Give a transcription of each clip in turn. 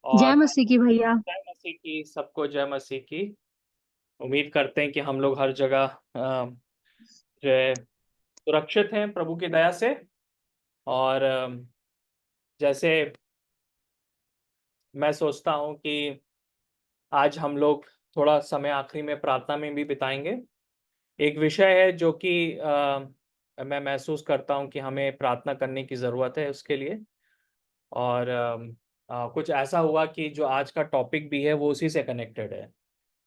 जय और मसीह की भैया। जय मसीह की, सबको जय मसीह की। उम्मीद करते हैं कि हम लोग हर जगह जो है सुरक्षित हैं प्रभु की दया से। और जैसे मैं सोचता हूँ कि आज हम लोग थोड़ा समय आखिरी में प्रार्थना में भी बिताएंगे। एक विषय है जो कि मैं महसूस करता हूँ कि हमें प्रार्थना करने की ज़रूरत है उसके लिए। और कुछ ऐसा हुआ कि जो आज का टॉपिक भी है वो उसी से कनेक्टेड है,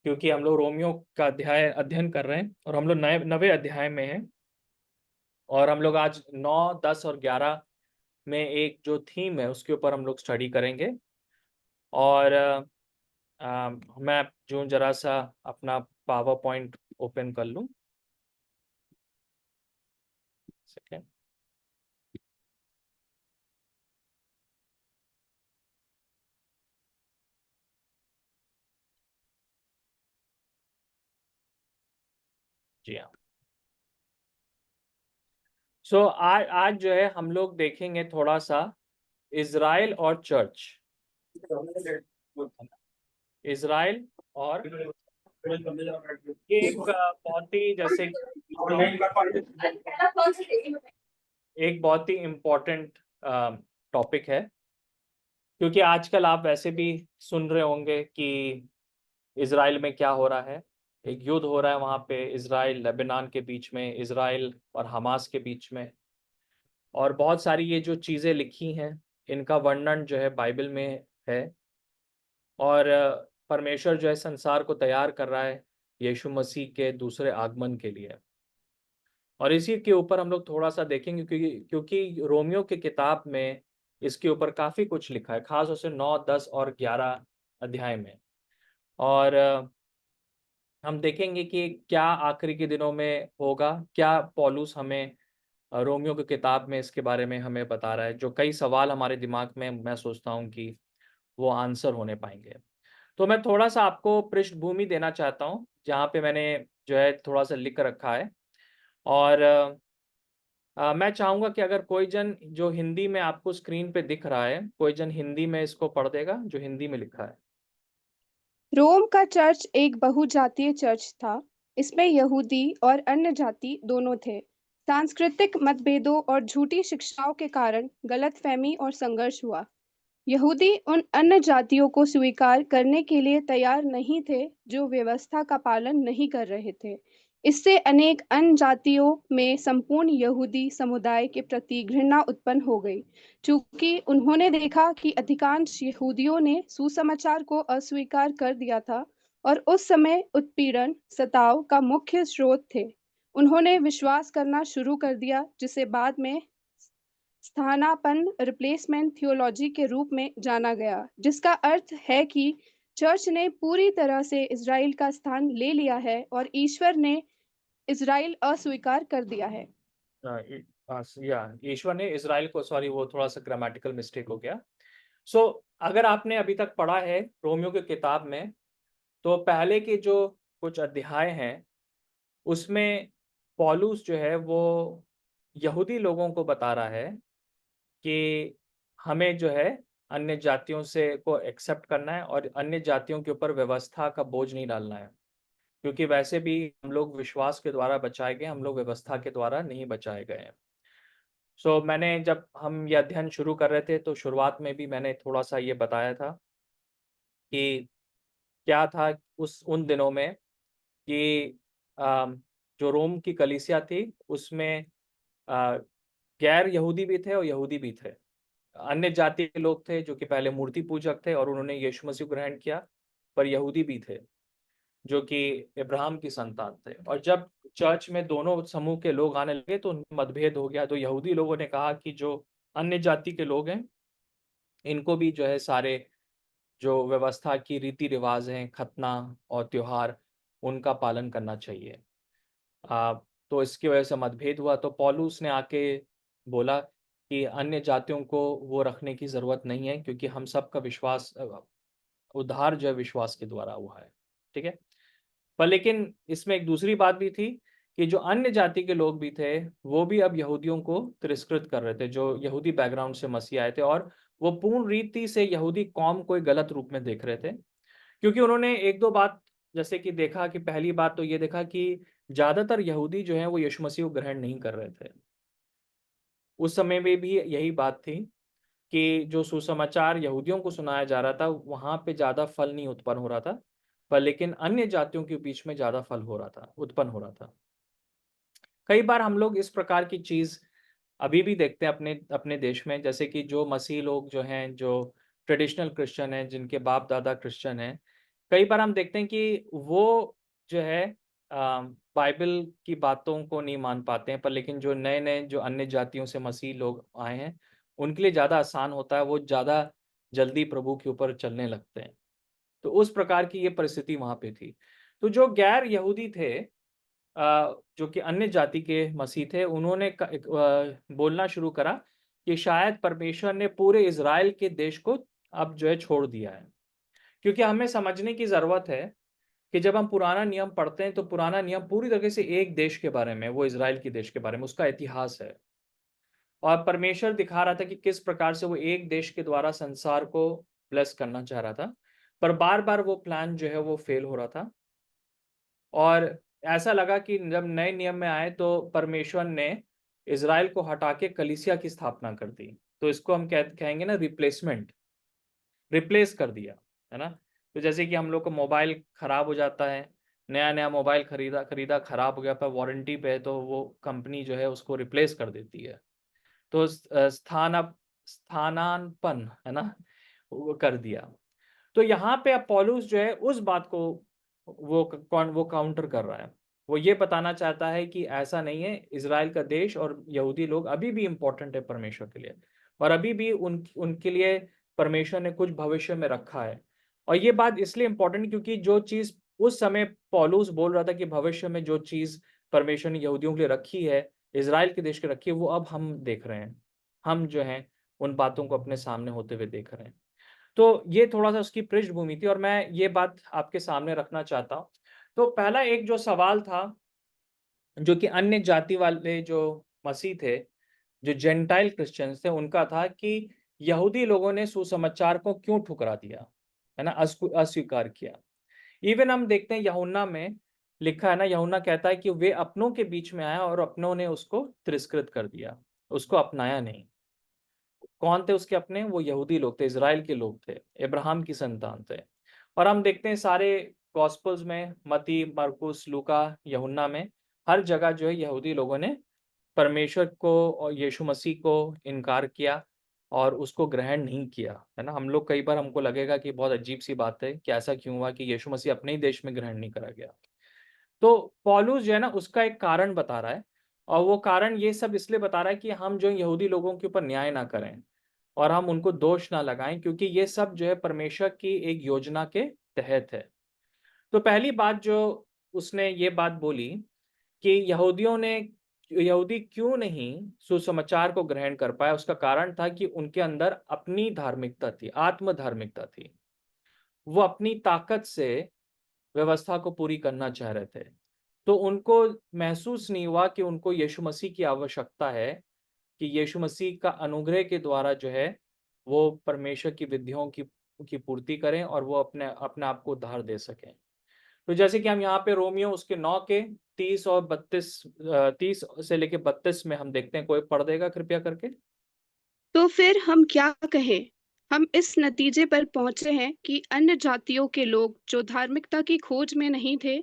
क्योंकि हम लोग रोमियो का अध्याय अध्ययन कर रहे हैं और हम लोग नए 9वें अध्याय में हैं। और हम लोग आज 9, 10 और 11 में एक जो थीम है उसके ऊपर हम लोग स्टडी करेंगे। और मैं जो जरा सा अपना पावर पॉइंट ओपन कर लूँ। सेकेंड। जी हाँ। सो आज जो है हम लोग देखेंगे थोड़ा सा इज़राइल और चर्च। इज़राइल और ये एक बहुत ही जैसे एक बहुत ही इम्पोर्टेंट टॉपिक है, क्योंकि आजकल आप वैसे भी सुन रहे होंगे कि इज़राइल में क्या हो रहा है। एक युद्ध हो रहा है वहाँ पे, इज़राइल लेबनान के बीच में, इज़राइल और हमास के बीच में। और बहुत सारी ये जो चीज़ें लिखी हैं इनका वर्णन जो है बाइबल में है। और परमेश्वर जो है संसार को तैयार कर रहा है यीशु मसीह के दूसरे आगमन के लिए। और इसी के ऊपर हम लोग थोड़ा सा देखेंगे, क्योंकि रोमियो की किताब में इसके ऊपर काफ़ी कुछ लिखा है, खास तौर से 9, 10 और 11 अध्याय में। और हम देखेंगे कि क्या आखिरी के दिनों में होगा, क्या पौलुस हमें रोमियो की किताब में इसके बारे में हमें बता रहा है, जो कई सवाल हमारे दिमाग में मैं सोचता हूँ कि वो आंसर होने पाएंगे। तो मैं थोड़ा सा आपको पृष्ठभूमि देना चाहता हूँ, जहाँ पे मैंने जो है थोड़ा सा लिख रखा है। और मैं चाहूँगा कि अगर कोई जन जो हिंदी में आपको स्क्रीन पे दिख रहा है, कोई जन हिंदी में इसको पढ़ देगा जो हिंदी में लिखा है। रोम का चर्च एक बहुजातीय चर्च था। इसमें यहूदी और अन्य जाति दोनों थे। सांस्कृतिक मतभेदों और झूठी शिक्षाओं के कारण गलतफहमी और संघर्ष हुआ। यहूदी उन अन्य जातियों को स्वीकार करने के लिए तैयार नहीं थे जो व्यवस्था का पालन नहीं कर रहे थे। इससे अनेक अन्य जातियों में संपूर्ण यहूदी समुदाय के प्रति घृणा उत्पन्न हो गई, चूंकि उन्होंने देखा कि अधिकांश यहूदियों ने सुसमाचार को अस्वीकार कर दिया था और उस समय उत्पीड़न सताव का मुख्य स्रोत थे। उन्होंने विश्वास करना शुरू कर दिया, जिसे बाद में स्थानापन्न रिप्लेसमेंट थियोलॉजी के रूप में जाना गया, जिसका अर्थ है कि चर्च ने पूरी तरह से इज़राइल का स्थान ले लिया है और ईश्वर ने इज़राइल अस्वीकार कर दिया है। या ईश्वर ने इज़राइल को, सॉरी वो थोड़ा सा ग्रामेटिकल मिस्टेक हो गया। सो अगर आपने अभी तक पढ़ा है रोमियो की किताब में, तो पहले के जो कुछ अध्याय हैं उसमें पौलुस जो है वो यहूदी लोगों को बता रहा है कि हमें जो है अन्य जातियों से को एक्सेप्ट करना है और अन्य जातियों के ऊपर व्यवस्था का बोझ नहीं डालना है, क्योंकि वैसे भी हम लोग विश्वास के द्वारा बचाए गए, हम लोग व्यवस्था के द्वारा नहीं बचाए गए हैं। सो मैंने जब हम ये अध्ययन शुरू कर रहे थे तो शुरुआत में भी मैंने थोड़ा सा ये बताया था कि क्या था उस उन दिनों में कि जो रोम की कलीसिया थी उसमें अ, गैर यहूदी भी थे और यहूदी भी थे। अन्य जाति के लोग थे जो कि पहले मूर्ति पूजक थे और उन्होंने यीशु मसीह को ग्रहण किया, पर यहूदी भी थे जो कि इब्राहिम की संतान थे। और जब चर्च में दोनों समूह के लोग आने लगे तो उनमें मतभेद हो गया। तो यहूदी लोगों ने कहा कि जो अन्य जाति के लोग हैं इनको भी जो है सारे जो व्यवस्था की रीति रिवाज हैं, खतना और त्योहार, उनका पालन करना चाहिए। आ, तो इसकी वजह से मतभेद हुआ। तो पौलुस ने आके बोला कि अन्य जातियों को वो रखने की ज़रूरत नहीं है, क्योंकि हम सबका विश्वास उद्धार जो है विश्वास के द्वारा हुआ है। ठीक है। पर लेकिन इसमें एक दूसरी बात भी थी कि जो अन्य जाति के लोग भी थे वो भी अब यहूदियों को तिरस्कृत कर रहे थे, जो यहूदी बैकग्राउंड से मसीह आए थे। और वो पूर्ण रीति से यहूदी कौम को एक गलत रूप में देख रहे थे। क्योंकि उन्होंने 1-2 बात जैसे कि देखा कि पहली बात तो ये देखा कि ज़्यादातर यहूदी जो हैं वो यीशु मसीह को ग्रहण नहीं कर रहे थे। उस समय में भी यही बात थी कि जो सुसमाचार यहूदियों को सुनाया जा रहा था, वहाँ पे ज़्यादा फल नहीं उत्पन्न हो रहा था, पर लेकिन अन्य जातियों के बीच में ज़्यादा फल हो रहा था, उत्पन्न हो रहा था। कई बार हम लोग इस प्रकार की चीज़ अभी भी देखते हैं अपने अपने देश में, जैसे कि जो मसीह लोग जो हैं, जो ट्रेडिशनल क्रिश्चियन हैं, जिनके बाप-दादा क्रिश्चियन हैं, कई बार हम देखते हैं कि वो जो है बाइबल की बातों को नहीं मान पाते हैं, पर लेकिन जो नए-नए जो अन्य जातियों से मसीह लोग आए हैं, उनके लिए ज़्यादा आसान होता है, वो ज़्यादा जल्दी प्रभु के ऊपर चलने लगते हैं। तो उस प्रकार की ये परिस्थिति वहाँ पे थी। तो जो गैर यहूदी थे जो कि अन्य जाति के मसीह थे, उन्होंने बोलना शुरू करा कि शायद परमेश्वर ने पूरे इज़राइल के देश को अब जो है छोड़ दिया है। क्योंकि हमें समझने की ज़रूरत है कि जब हम पुराना नियम पढ़ते हैं, तो पुराना नियम पूरी तरीके से एक देश के बारे में, वो इज़राइल के देश के बारे में, उसका इतिहास है। और परमेश्वर दिखा रहा था कि किस प्रकार से वो एक देश के द्वारा संसार को ब्लेस करना चाह रहा था। पर बार-बार वो प्लान जो है वो फेल हो रहा था। और ऐसा लगा कि जब नए नियम में आए तो परमेश्वर ने इज़राइल को हटा के कलीसिया की स्थापना कर दी। तो इसको हम कहेंगे ना रिप्लेसमेंट, रिप्लेस कर दिया, है ना? तो जैसे कि हम लोग को मोबाइल खराब हो जाता है, नया-नया मोबाइल खरीदा खरीदा खराब हो गया पर वारंटी पे है तो वो कंपनी जो है उसको रिप्लेस कर देती है। तो स्थानापन्न, है ना? वो कर दिया। तो यहाँ पे अब पौलुस जो है उस बात को वो काउंटर कर रहा है। वो ये बताना चाहता है कि ऐसा नहीं है, इज़राइल का देश और यहूदी लोग अभी भी इम्पोर्टेंट है परमेश्वर के लिए और अभी भी उनके लिए परमेश्वर ने कुछ भविष्य में रखा है। और ये बात इसलिए इम्पोर्टेंट क्योंकि जो चीज़ उस समय पौलुस बोल रहा था कि भविष्य में जो चीज़ परमेश्वर ने यहूदियों के लिए रखी है, इज़राइल के देश के रखी है, वो अब हम देख रहे हैं। हम जो हैं उन बातों को अपने सामने होते हुए देख रहे हैं। तो ये थोड़ा-सा उसकी पृष्ठभूमि थी और मैं ये बात आपके सामने रखना चाहता हूँ। तो पहला एक जो सवाल था, जो कि अन्य जाति वाले जो मसीह थे, जो जेंटाइल क्रिश्चियंस थे, उनका था कि यहूदी लोगों ने सुसमाचार को क्यों ठुकरा दिया, है ना? अस्वीकार किया। इवन हम देखते हैं यूहन्ना में लिखा है ना, यूहन्ना कहता है कि वे अपनों के बीच में आया और अपनों ने उसको तिरस्कृत कर दिया, उसको अपनाया नहीं। कौन थे उसके अपने? वो यहूदी लोग थे, इज़राइल के लोग थे, अब्राहम की संतान थे। और हम देखते हैं सारे गॉस्पेल्स में मत्ती, मरकुस, लूका, यूहन्ना में हर जगह जो है यहूदी लोगों ने परमेश्वर को और यीशु मसीह को इनकार किया और उसको ग्रहण नहीं किया, है ना? हम लोग कई बार हमको लगेगा कि बहुत अजीब-सी बात है कि ऐसा क्यों हुआ कि यीशु मसीह अपने ही देश में ग्रहण नहीं करा गया। तो पौलुस जो है ना उसका एक कारण बता रहा है और वो कारण ये सब इसलिए बता रहा है कि हम जो यहूदी लोगों के ऊपर न्याय ना करें और हम उनको दोष ना लगाएं क्योंकि ये सब जो है परमेश्वर की एक योजना के तहत है। तो पहली बात जो उसने ये बात बोली कि यहूदी क्यों नहीं सुसमाचार को ग्रहण कर पाए, उसका कारण था कि उनके अंदर अपनी धार्मिकता थी, आत्म धार्मिकता थी। वो अपनी ताकत से व्यवस्था को पूरी करना चाह रहे थे। तो उनको महसूस नहीं हुआ कि उनको यीशु मसीह की आवश्यकता है, कि यीशु मसीह का अनुग्रह के द्वारा जो है, वो परमेश्वर की विधियों की पूर्ति करें और वो अपने आप को उद्धार दे सकें। तो जैसे कि हम यहाँ पे रोमियो उसके 9 के 30 और 32 30 से लेके 32 में हम देखते हैं, कोई पढ़ देगा कृपया करके? तो फिर हम क्या कहें? हम इस नतीजे पर पहुँचे हैं कि अन्य जातियों के लोग जो धार्मिकता की खोज में नहीं थे,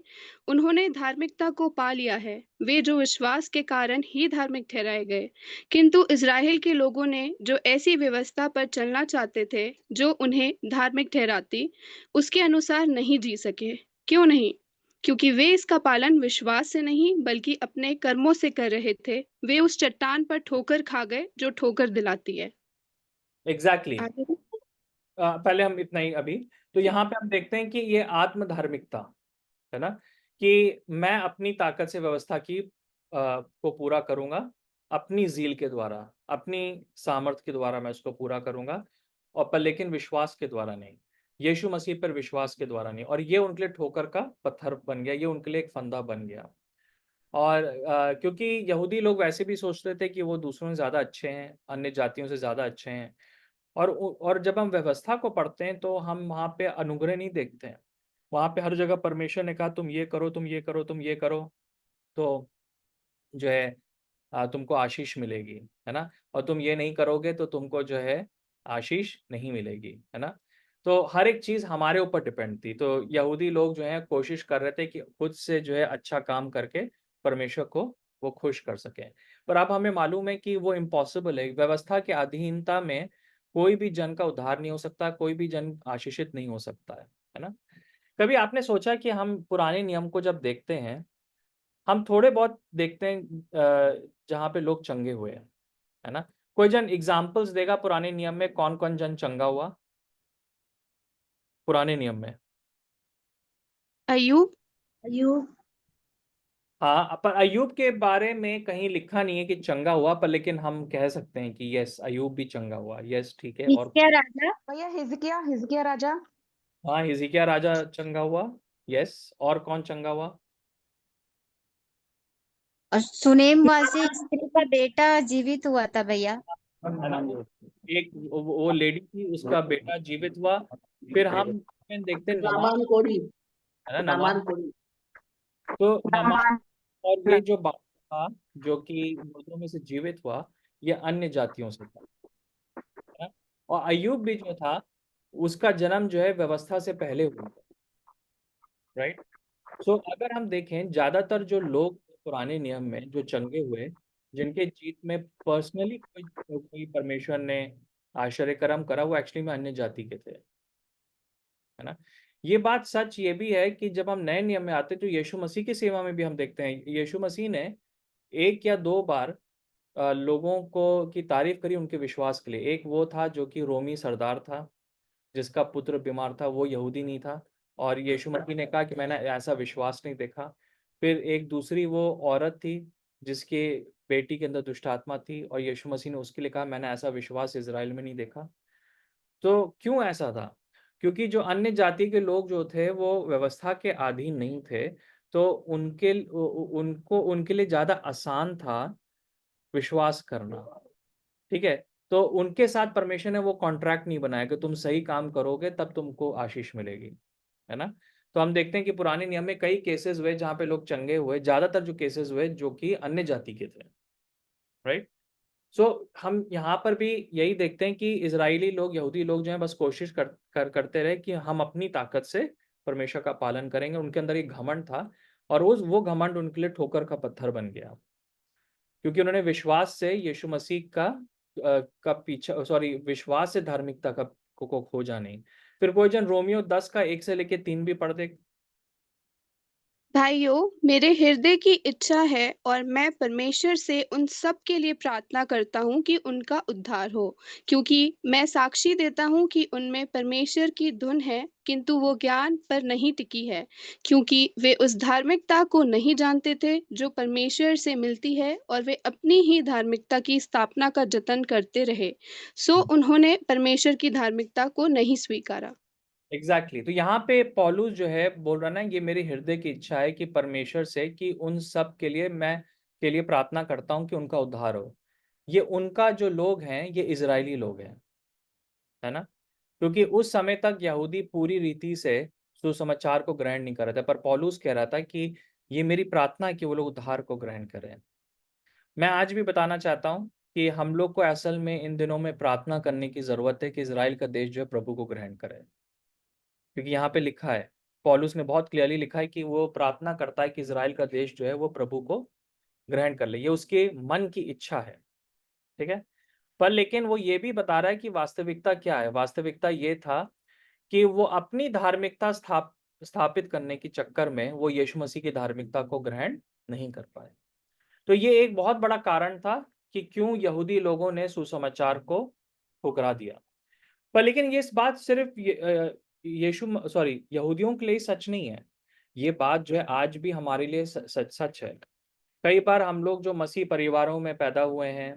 उन्होंने धार्मिकता को पा लिया है। वे जो विश्वास के कारण ही धार्मिक ठहराए गए। किंतु इज़राइल के लोगों ने जो ऐसी व्यवस्था पर चलना चाहते थे, जो उन्हें धार्मिक ठहराती, उसके अनुसार नहीं जी सके। क्यों नहीं? क्योंकि वे इसका पालन विश्वास से नहीं, बल्कि अपने कर्मों से कर रहे थे। वे उस चट्टान पर ठोकर खा गए, जो ठोकर दिलाती है। एग्ज़ैक्टली। आगे पहले हम इतना ही अभी। तो यहाँ पे हम देखते हैं कि ये आत्म धार्मिकता, है ना? कि मैं अपनी ताकत से व्यवस्था को पूरा करूँगा, अपनी ज़ील के द्वारा, अपनी सामर्थ के द्वारा मैं उसको पूरा करूँगा और पर लेकिन विश्वास के द्वारा नहीं। यीशु मसीह पर विश्वास के द्वारा नहीं और ये उनके लिए ठोकर का पत्थर बन गया, ये उनके लिए एक फंदा बन गया। और क्योंकि यहूदी लोग वैसे भी सोचते थे कि वो दूसरों से ज़्यादा अच्छे हैं, अन्य जातियों से ज़्यादा अच्छे हैं। और जब हम व्यवस्था को पढ़ते हैं तो हम वहाँ पे अनुग्रह नहीं देखते हैं। वहाँ पे हर जगह परमेश्वर ने कहा तुम ये करो, तुम ये करो, तुम ये करो, तो जो है तुमको आशीष मिलेगी, है ना? और तुम ये नहीं करोगे तो तुमको जो है आशीष नहीं मिलेगी, है ना? तो हर एक चीज़ हमारे ऊपर डिपेंड थी। तो यहूदी लोग जो हैं कोशिश कर रहे थे कि खुद से जो है अच्छा काम करके परमेश्वर को वो खुश कर सकें। पर अब हमें मालूम है कि वो इम्पॉसिबल है। व्यवस्था की अधीनता में कोई भी जन का उद्धार नहीं हो सकता, कोई भी जन आशीषित नहीं हो सकता है ना? कभी आपने सोचा कि हम पुराने नियम को जब देखते हैं, हम थोड़े बहुत देखते हैं जहाँ पे लोग चंगे हुए हैं, है ना? कोई जन एग्ज़ाम्पल्स देगा पुराने नियम में कौन-कौन जन चंगा हुआ? पुराने नियम में? अय्यूब। अय्यूब। हाँ, पर अय्यूब के बारे में कहीं लिखा नहीं है कि चंगा हुआ, पर लेकिन हम कह सकते हैं कि यस अय्यूब भी चंगा हुआ। यस, ठीक है। और हिजकिय्याह राजा। भैया हिजकिय्याह राजा। हाँ, हिजकिय्याह राजा चंगा हुआ। यस, और कौन चंगा हुआ? और सुनेमवासी स्त्री का बेटा जीवित हुआ था भैया। है ना? एक वो लेडी थी, उसका बेटा जीवित हुआ। फिर हम देखते हैं नमाज, नामान कोड़ी। है ना? नमाज। नामान कोड़ी। तो नमाज और ये जो बात था जो कि मुर्दों में से जीवित हुआ, ये अन्य जातियों से था, है ना? और अय्यूब भी जो था, उसका जन्म जो है व्यवस्था से पहले हुआ, राइट? सो अगर हम देखें ज्यादातर जो लोग पुराने नियम में जो चंगे हुए, जिनके जीत में पर्सनली कोई कोई परमेश्वर ने आश्चर्य कर्म करा, वो एक्चुअली में अन्य जाति के थे, है ना? ये बात सच ये भी है कि जब हम नए नियम में आते हैं तो यीशु मसीह की सेवा में भी हम देखते हैं, यीशु मसीह ने एक या दो बार लोगों को की तारीफ करी उनके विश्वास के लिए। एक वो था जो कि रोमी सरदार था, जिसका पुत्र बीमार था, वो यहूदी नहीं था, और यीशु मसीह ने कहा कि मैंने ऐसा विश्वास नहीं देखा। फिर एक दूसरी वो औरत थी जिसके बेटी के अंदर दुष्ट आत्मा थी, और यीशु मसीह ने उसके लिए कहा मैंने ऐसा विश्वास इज़राइल में नहीं देखा। तो क्यों ऐसा था? क्योंकि जो अन्य जाति के लोग जो थे वो व्यवस्था के अधीन नहीं थे, तो उनको उनके लिए ज़्यादा आसान था विश्वास करना, ठीक है? तो उनके साथ परमेश्वर ने वो कॉन्ट्रैक्ट नहीं बनाया कि तुम सही काम करोगे तब तुमको आशीष मिलेगी, है ना? तो हम देखते हैं कि पुराने नियम में कई केसेस हुए जहाँ पे लोग चंगे हुए, ज़्यादातर जो केसेस हुए जो कि अन्य जाति के थे, राइट? सो हम यहाँ पर भी यही देखते हैं कि इज़राइली लोग, यहूदी लोग जो हैं बस कोशिश करते रहे कि हम अपनी ताकत से परमेश्वर का पालन करेंगे। उनके अंदर एक घमंड था, और वो घमंड उनके लिए ठोकर का पत्थर बन गया। क्योंकि उन्होंने विश्वास से यीशु मसीह का पीछा, सॉरी, विश्वास से धार्मिकता को खोजा नहीं। फिर कोई जन रोमियो 10 का 1 से लेके 3 भी पढ़ दे। भाइयों, मेरे हृदय की इच्छा है और मैं परमेश्वर से उन सब के लिए प्रार्थना करता हूँ कि उनका उद्धार हो, क्योंकि मैं साक्षी देता हूँ कि उनमें परमेश्वर की धुन है, किंतु वो ज्ञान पर नहीं टिकी है, क्योंकि वे उस धार्मिकता को नहीं जानते थे जो परमेश्वर से मिलती है, और वे अपनी ही धार्मिकता की स्थापना का जतन करते रहे। सो उन्होंने परमेश्वर की धार्मिकता को नहीं स्वीकारा। एग्जैक्टली तो यहाँ पे पौलुस जो है बोल रहा ना, ये मेरी हृदय की इच्छा है कि परमेश्वर से कि उन सब के लिए मैं के लिए प्रार्थना करता हूँ कि उनका उद्धार हो। ये उनका जो लोग हैं ये इजरायली लोग हैं, है ना? क्योंकि उस समय तक यहूदी पूरी रीति से सुसमाचार को ग्रहण नहीं कर रहे थे, पर पौलुस कह रहा था कि ये मेरी प्रार्थना है कि वो लोग उद्धार को ग्रहण करें। मैं आज भी बताना चाहता हूँ कि हम लोग को असल में इन दिनों में प्रार्थना करने की ज़रूरत है कि इज़राइल का देश जो है प्रभु को ग्रहण करे। क्योंकि यहाँ पे लिखा है, पौलुस ने बहुत क्लियरली लिखा है कि वो प्रार्थना करता है कि इज़राइल का देश जो है वो प्रभु को ग्रहण कर ले। ये उसके मन की इच्छा है, ठीक है? पर लेकिन वो ये भी बता रहा है कि वास्तविकता क्या है? वास्तविकता ये था कि वो अपनी धार्मिकता स्थापित करने के चक्कर में वो यीशु मसीह की धार्मिकता को ग्रहण नहीं कर पाए। तो ये एक बहुत बड़ा कारण था कि क्यों यहूदी लोगों ने सुसमाचार को ठुकरा दिया। पर लेकिन ये इस बात सिर्फ यहूदियों के लिए ही सच नहीं है। ये बात जो है आज भी हमारे लिए सच सच है। कई बार हम लोग जो मसीह परिवारों में पैदा हुए हैं,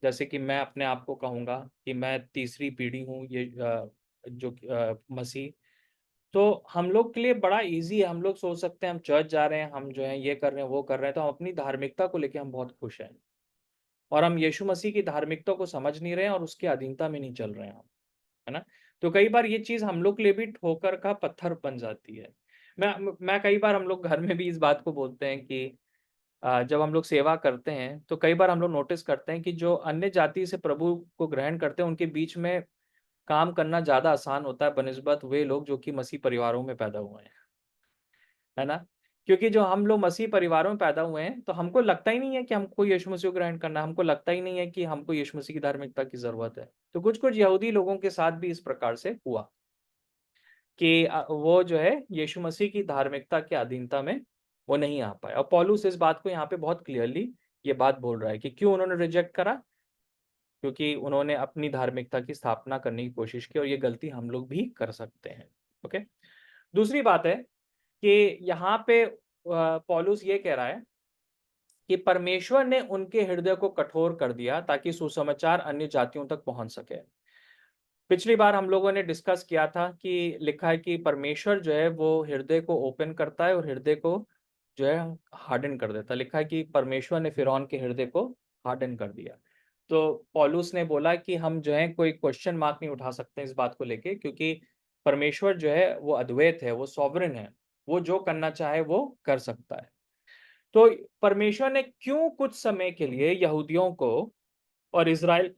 जैसे कि मैं अपने आप को कहूँगा कि मैं तीसरी पीढ़ी हूँ ये मसीह। तो हम लोग के लिए बड़ा ईज़ी है, हम लोग सोच सकते हैं हम चर्च जा रहे हैं, हम जो है ये कर रहे हैं, वो कर रहे हैं, तो हम अपनी धार्मिकता को लेके हम बहुत खुश हैं। और हम यीशु मसीह की धार्मिकता को समझ नहीं रहे हैं और उसकी अधीनता में नहीं चल रहे हैं हम। है ना। तो कई बार ये चीज हम लोग के लिए भी ठोकर का पत्थर बन जाती है। मैं कई बार हम लोग घर में भी इस बात को बोलते हैं कि जब हम लोग सेवा करते हैं तो कई बार हम लोग नोटिस करते हैं कि जो अन्य जाति से प्रभु को ग्रहण करते हैं उनके बीच में काम करना ज्यादा आसान होता है बनिस्बत वे लोग जो कि मसीह परिवारों में पैदा हुए हैं, है ना। क्योंकि जो हम लोग मसीह परिवारों में पैदा हुए हैं तो हमको लगता ही नहीं है कि हमको यीशु मसीह को ग्रहण करना है, हमको लगता ही नहीं है कि हमको यीशु मसीह की धार्मिकता की जरूरत है। तो कुछ कुछ यहूदी लोगों के साथ भी इस प्रकार से हुआ कि वो जो है यीशु मसीह की धार्मिकता के अधीनता में वो नहीं आ पाए। और पौलुस इस बात को यहाँ पे बहुत क्लियरली ये बात बोल रहा है कि क्यों उन्होंने रिजेक्ट करा, क्योंकि उन्होंने अपनी धार्मिकता की स्थापना करने की कोशिश की, और ये गलती हम लोग भी कर सकते हैं। ओके, दूसरी बात है कि यहाँ पे पौलुस ये कह रहा है कि परमेश्वर ने उनके हृदय को कठोर कर दिया ताकि सुसमाचार अन्य जातियों तक पहुंच सके। पिछली बार हम लोगों ने डिस्कस किया था कि लिखा है कि परमेश्वर जो है वो हृदय को ओपन करता है और हृदय को जो है हार्डन कर देता है। लिखा है कि परमेश्वर ने फिरौन के हृदय को हार्डन कर दिया। तो पौलुस ने बोला कि हम जो है कोई क्वेश्चन मार्क नहीं उठा सकते इस बात को लेके, क्योंकि परमेश्वर जो है वो अद्वैत है, वो सॉवरेन है, वो जो करना चाहे वो कर सकता है। तो परमेश्वर ने क्यों कुछ समय के लिए यहूदियों को और इज़राइल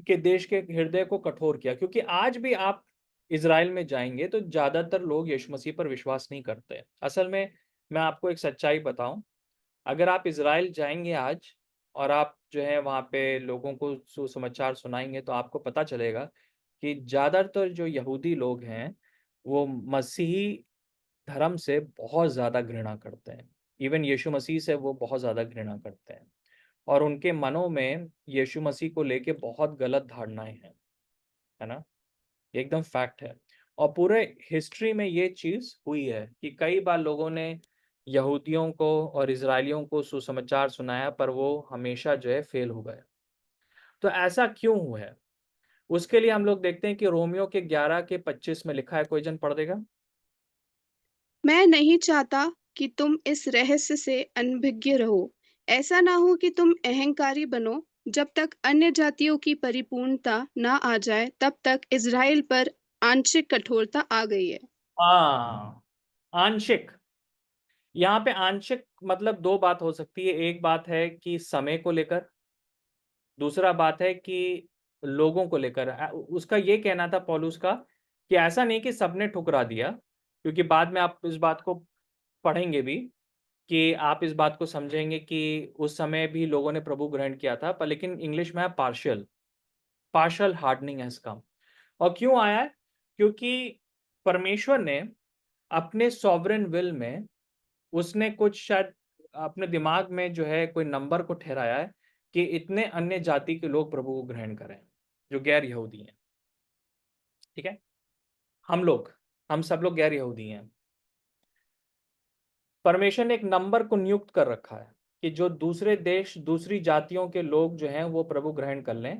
के देश के हृदय को कठोर किया? क्योंकि आज भी आप इज़राइल में जाएंगे तो ज्यादातर लोग यीशु मसीह पर विश्वास नहीं करते। असल में मैं आपको एक सच्चाई बताऊं, अगर आप इज़राइल जाएंगे आज और आप जो है वहाँ पे लोगों को सुसमाचार सुनाएंगे तो आपको पता चलेगा कि ज्यादातर जो यहूदी लोग हैं वो मसीही धर्म से बहुत ज्यादा घृणा करते हैं। इवन यीशु मसीह से वो बहुत ज्यादा घृणा करते हैं, और उनके मनों में यीशु मसीह को लेके बहुत गलत धारणाएं हैं, है ना। ये एकदम फैक्ट है। और पूरे हिस्ट्री में ये चीज हुई है कि कई बार लोगों ने यहूदियों को और इजरायलियों को सुसमाचार सुनाया पर वो हमेशा जो है फेल हो गए। तो ऐसा क्यों हुआ है? उसके लिए हम लोग देखते हैं कि रोमियो के 11 के 25 में लिखा है, कोई जन पढ़ देगा? मैं नहीं चाहता कि तुम इस रहस्य से अनभिज्ञ रहो। ऐसा ना हो कि तुम अहंकारी बनो। जब तक अन्य जातियों की परिपूर्णता ना आ जाए तब तक इज़राइल पर आंशिक कठोरता आ गई है। हाँ, आंशिक। यहाँ पे आंशिक मतलब दो बात हो सकती है। एक बात है कि समय को लेकर, दूसरा बात है कि लोगों को लेकर। उसका ये कहना था पौलुस का कि ऐसा नहीं कि सबने ठुकरा दिया, क्योंकि बाद में आप इस बात को पढ़ेंगे भी कि आप इस बात को समझेंगे कि उस समय भी लोगों ने प्रभु ग्रहण किया था, पर लेकिन इंग्लिश में है partial, partial hardening has come. और क्यों आया है? क्योंकि परमेश्वर ने अपने सॉवरेन विल में उसने कुछ शायद अपने दिमाग में जो है कोई नंबर को ठहराया है कि इतने अन्य जाति के लोग प्रभु को ग्रहण करें जो गैर यहूदी हैं। ठीक है, हम सब लोग गैर यहूदी हैं। परमेश्वर ने एक नंबर को नियुक्त कर रखा है कि जो दूसरे देश दूसरी जातियों के लोग जो हैं वो प्रभु ग्रहण कर लें,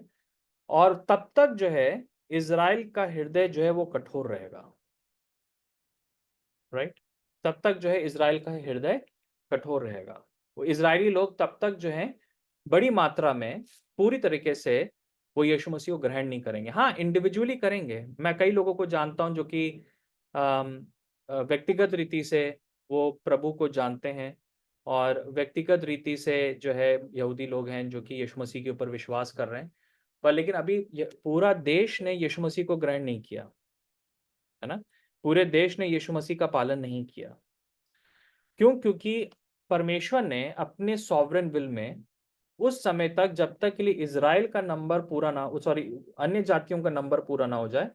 और तब तक जो है इज़राइल का हृदय जो है वो कठोर रहेगा। राइट, तब तक जो है इज़राइल का हृदय कठोर रहेगा। वो इज़राइली लोग तब तक जो है बड़ी मात्रा में पूरी तरीके से वो यीशु मसीह को ग्रहण नहीं करेंगे। हाँ, इंडिविजुअली करेंगे। मैं कई लोगों को जानता हूं जो कि व्यक्तिगत रीति से वो प्रभु को जानते हैं, और व्यक्तिगत रीति से जो है यहूदी लोग हैं जो कि यीशु मसीह के ऊपर विश्वास कर रहे हैं, पर लेकिन अभी पूरा देश ने यीशु मसीह को ग्रहण नहीं किया, है ना। पूरे देश ने यीशु मसीह का पालन नहीं किया। क्यों? क्योंकि परमेश्वर ने अपने सॉवरेन विल में उस समय तक, जब तक के लिए इज़राइल का नंबर पूरा ना, सॉरी, अन्य जातियों का नंबर पूरा ना हो जाए,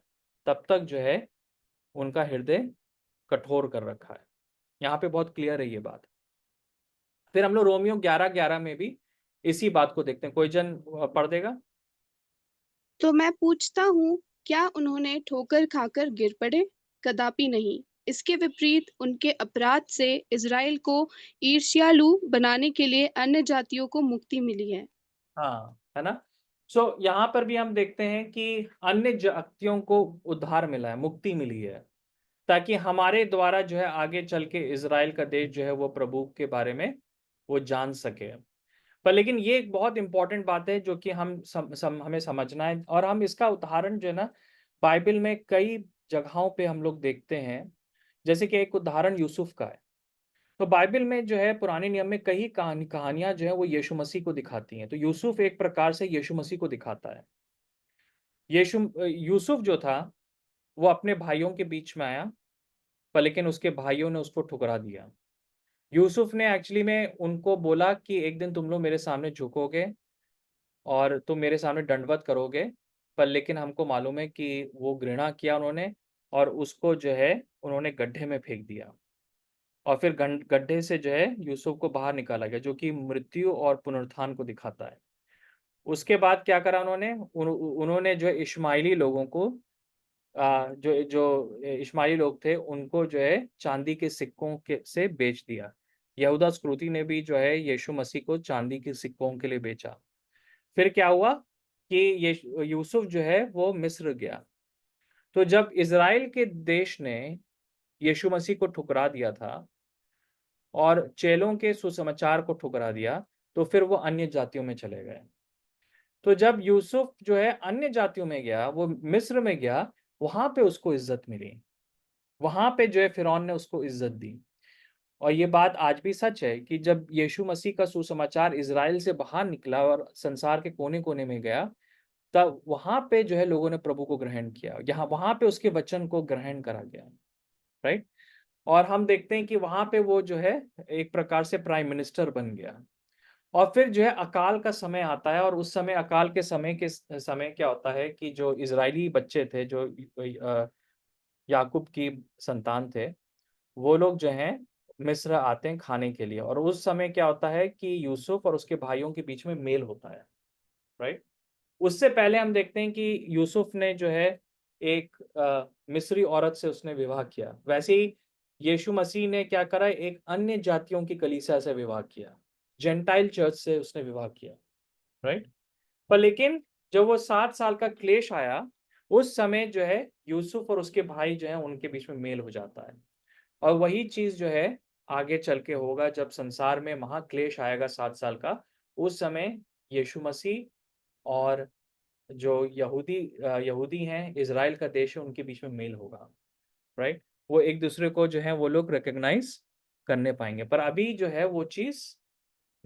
तब तक जो है उनका हृदय कठोर कर रखा है। यहाँ पे बहुत क्लियर है ये बात। फिर हम लोग रोमियो 11:11 में भी इसी बात को देखते हैं। कोई जन पढ़ देगा? तो मैं पूछता हूँ, क्या उन्होंने ठोकर खाकर गिर पड़े? कदापि नहीं। इसके विपरीत उनके अपराध से इज़राइल को ईर्ष्यालु बनाने के लिए अन्य जातियों को मुक्ति मिली है। हाँ, है ना। सो यहाँ पर भी हम देखते हैं कि अन्य जातियों को उद्धार मिला है, मुक्ति मिली है, ताकि हमारे द्वारा जो है आगे चल के इज़राइल का देश जो है वो प्रभु के बारे में वो जान सके। पर लेकिन ये एक बहुत इंपॉर्टेंट बात है जो कि हमें समझना है, और हम इसका उदाहरण जो है ना बाइबल में कई जगहों पे हम लोग देखते हैं, जैसे कि एक उदाहरण यूसुफ का है। तो बाइबल में जो है पुराने नियम में कई कहानियां जो है वो यीशु मसीह को दिखाती हैं। तो यूसुफ एक प्रकार से यीशु मसीह को दिखाता है। यूसुफ जो था वो अपने भाइयों के बीच में आया, पर लेकिन उसके भाइयों ने उसको ठुकरा दिया। यूसुफ ने एक्चुअली में उनको बोला कि एक दिन तुम लोग मेरे सामने झुकोगे और तुम मेरे सामने दंडवत करोगे, पर लेकिन हमको मालूम है कि वो घृणा किया उन्होंने और उसको जो है उन्होंने गड्ढे में फेंक दिया। और फिर गड्ढे से जो है यूसुफ को बाहर निकाला गया, जो कि मृत्यु और पुनरुत्थान को दिखाता है। उसके बाद क्या करा उन्होंने उन्होंने जो है इश्माइली लोगों को जो जो इश्माइली लोग थे उनको जो है चांदी के सिक्कों के से बेच दिया। यहूदा इस्करियोती ने भी जो है यीशु मसीह को चांदी के सिक्कों के लिए बेचा। फिर क्या हुआ कि ये यूसुफ जो है वो मिस्र गया। तो जब इज़राइल के देश ने यीशु मसीह को ठुकरा दिया था और चेलों के सुसमाचार को ठुकरा दिया, तो फिर वो अन्य जातियों में चले गए। तो जब यूसुफ जो है अन्य जातियों में गया, वो मिस्र में गया, वहां पे उसको इज्जत मिली। वहां पे जो है फिरौन ने उसको इज्जत दी। और ये बात आज भी सच है कि जब यीशु मसीह का सुसमाचार इज़राइल से बाहर निकला और संसार के कोने-कोने में गया, तब वहां पे जो है लोगों ने प्रभु को ग्रहण किया। यहाँ वहां पे उसके वचन को ग्रहण करा गया, राइट? और हम देखते हैं कि वहां पे वो जो है एक प्रकार से प्राइम मिनिस्टर बन गया। और फिर जो है अकाल का समय आता है और उस समय अकाल के समय क्या होता है कि जो इजरायली बच्चे थे, जो याकूब की संतान थे, वो लोग जो हैं मिस्र आते हैं खाने के लिए। और उस समय क्या होता है कि यूसुफ और उसके भाइयों के बीच में मेल होता है, राइट? उससे पहले हम देखते हैं कि यूसुफ ने जो है एक मिस्री औरत से उसने विवाह किया। वैसे ही यीशु मसीह ने क्या करा, एक अन्य जातियों की कलीसिया से विवाह किया, जेंटाइल चर्च से उसने विवाह किया, राइट? पर लेकिन जब वो 7 साल का क्लेश आया, उस समय जो है यूसुफ और उसके भाई जो है उनके बीच में मेल हो जाता है। और वही चीज जो है आगे चल के होगा, जब संसार में महाक्लेश आएगा 7 साल का। उस समय यीशु मसीह और जो यहूदी हैं, इज़राइल का देश है, उनके बीच में मेल होगा, राइट? वो एक दूसरे को जो है वो लोग रिकॉग्नाइज करने पाएंगे। पर अभी जो है वो चीज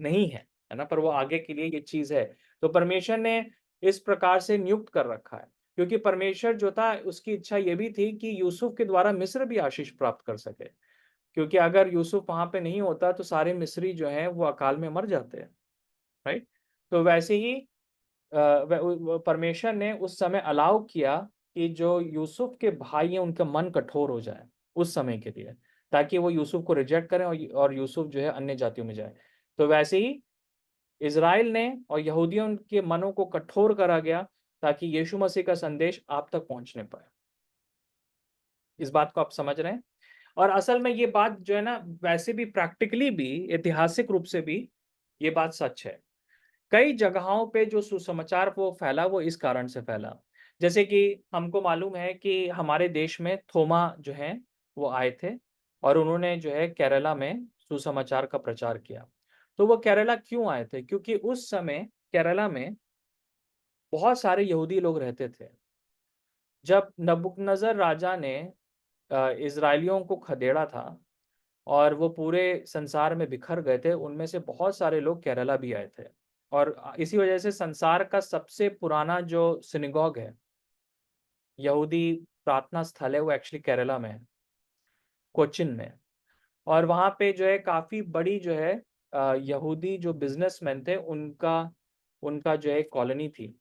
नहीं है ना? पर वो आगे के लिए ये चीज है। तो परमेश्वर ने इस प्रकार से नियुक्त कर रखा है, क्योंकि परमेश्वर जो था उसकी इच्छा ये भी थी कि यूसुफ के द्वारा मिस्र भी आशीष प्राप्त कर सके। क्योंकि अगर यूसुफ वहां पे नहीं होता तो सारे मिस्री जो हैं वो अकाल में मर जाते हैं, राइट? तो वैसे ही परमेश्वर ने उस समय अलाउ किया कि जो यूसुफ के भाई हैं उनका मन कठोर हो जाए उस समय के लिए, ताकि वो यूसुफ को रिजेक्ट करें और यूसुफ जो है अन्य जातियों में जाए। तो वैसे ही इज़राइल ने और यहूदियों के मनों को कठोर करा गया, ताकि यीशु मसीह का संदेश आप तक पहुंचने पाए। इस बात को आप समझ रहे हैं? और असल में ये बात जो है ना, वैसे भी प्रैक्टिकली भी, ऐतिहासिक रूप से भी ये बात सच है। कई जगहों पे जो सुसमाचार वो फैला, वो इस कारण से फैला। जैसे कि हमको मालूम है कि हमारे देश में थोमा जो हैं वो आए थे और उन्होंने जो है केरला में सुसमाचार का प्रचार किया। तो वो केरला क्यों आए थे? क्योंकि उस समय केरला में बहुत सारे यहूदी लोग रहते थे। जब नबूकदनेस्सर राजा ने इज़राइलियों को खदेड़ा था और वो पूरे संसार में बिखर गए थे, उनमें से बहुत सारे लोग केरला भी आए थे। और इसी वजह से संसार का सबसे पुराना जो सिनेगॉग है, यहूदी प्रार्थना स्थल है, वो एक्चुअली केरला में है, कोचिन में। और वहाँ पे जो है काफ़ी बड़ी जो है यहूदी जो बिजनेसमैन थे, उनका उनका जो है कॉलोनी थी।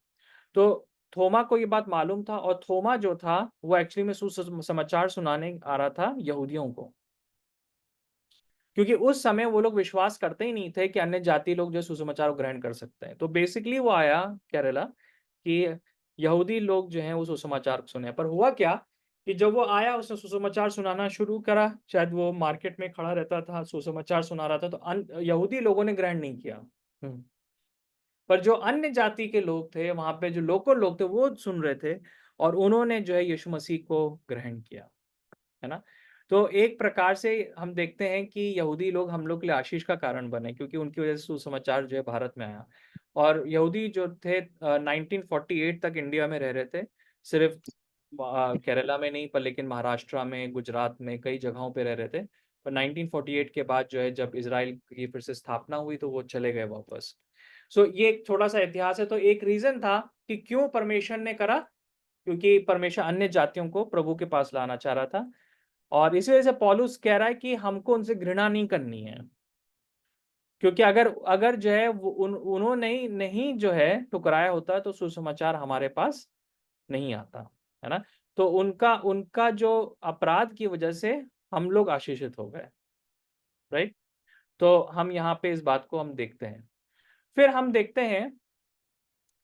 तो थोमा को ये बात मालूम था और थोमा जो था वो एक्चुअली में सुसमाचार सुनाने आ रहा था यहूदियों को। क्योंकि उस समय वो लोग विश्वास करते ही नहीं थे कि अन्य जाति लोग जो सुसमाचार को ग्रहण कर सकते हैं। तो बेसिकली वो आया केरला कि यहूदी लोग जो हैं वो सुसमाचार सुने। पर हुआ क्या कि जब वो आया, उसने सुसमाचार सुनाना शुरू करा, शायद वो मार्केट में खड़ा रहता था, सुसमाचार सुना रहा था, तो यहूदी लोगों ने ग्रहण नहीं किया। पर जो अन्य जाति के लोग थे, वहां पे जो लोकल लोग थे, वो सुन रहे थे और उन्होंने जो है यीशु मसीह को ग्रहण किया, है ना? तो एक प्रकार से हम देखते हैं कि यहूदी लोग हम लोग के लिए आशीष का कारण बने, क्योंकि उनकी वजह से सुसमाचार जो है भारत में आया। और यहूदी जो थे 1948 तक इंडिया में रह रहे थे। सिर्फ केरला में नहीं पर लेकिन महाराष्ट्र में, गुजरात में कई जगहों पे रह रहे थे। पर 1948 के बाद जो है जब इजराइल की फिर से स्थापना हुई तो वो चले गए वापस। सो ये एक थोड़ा सा इतिहास है। तो एक रीजन था कि क्यों परमेश्वर ने करा, क्योंकि परमेश्वर अन्य जातियों को प्रभु के पास लाना चाह रहा था। और इसी वजह से पौलुस कह रहा है कि हमको उनसे घृणा नहीं करनी है, क्योंकि अगर अगर जो है उन्होंने नहीं जो है ठुकराया होता तो सुसमाचार हमारे पास नहीं आता, है ना। तो उनका उनका जो अपराध की वजह से हम लोग आशीषित हो गए, राइट। तो हम यहाँ पे इस बात को हम देखते हैं। फिर हम देखते हैं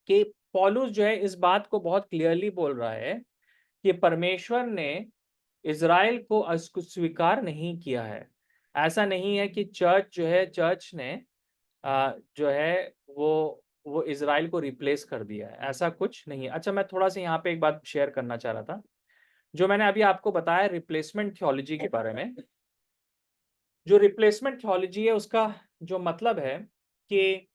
कि पौलुस जो है इस बात को बहुत क्लियरली बोल रहा है कि परमेश्वर ने इज़राइल को स्वीकार नहीं किया है। ऐसा नहीं है कि चर्च ने जो है वो इज़राइल को रिप्लेस कर दिया है, ऐसा कुछ नहीं है। अच्छा, मैं थोड़ा सा यहाँ पे एक बात शेयर करना चाह रहा था, जो मैंने अभी आपको बताया रिप्लेसमेंट थियोलॉजी के बारे में। जो रिप्लेसमेंट थियोलॉजी है उसका जो मतलब है कि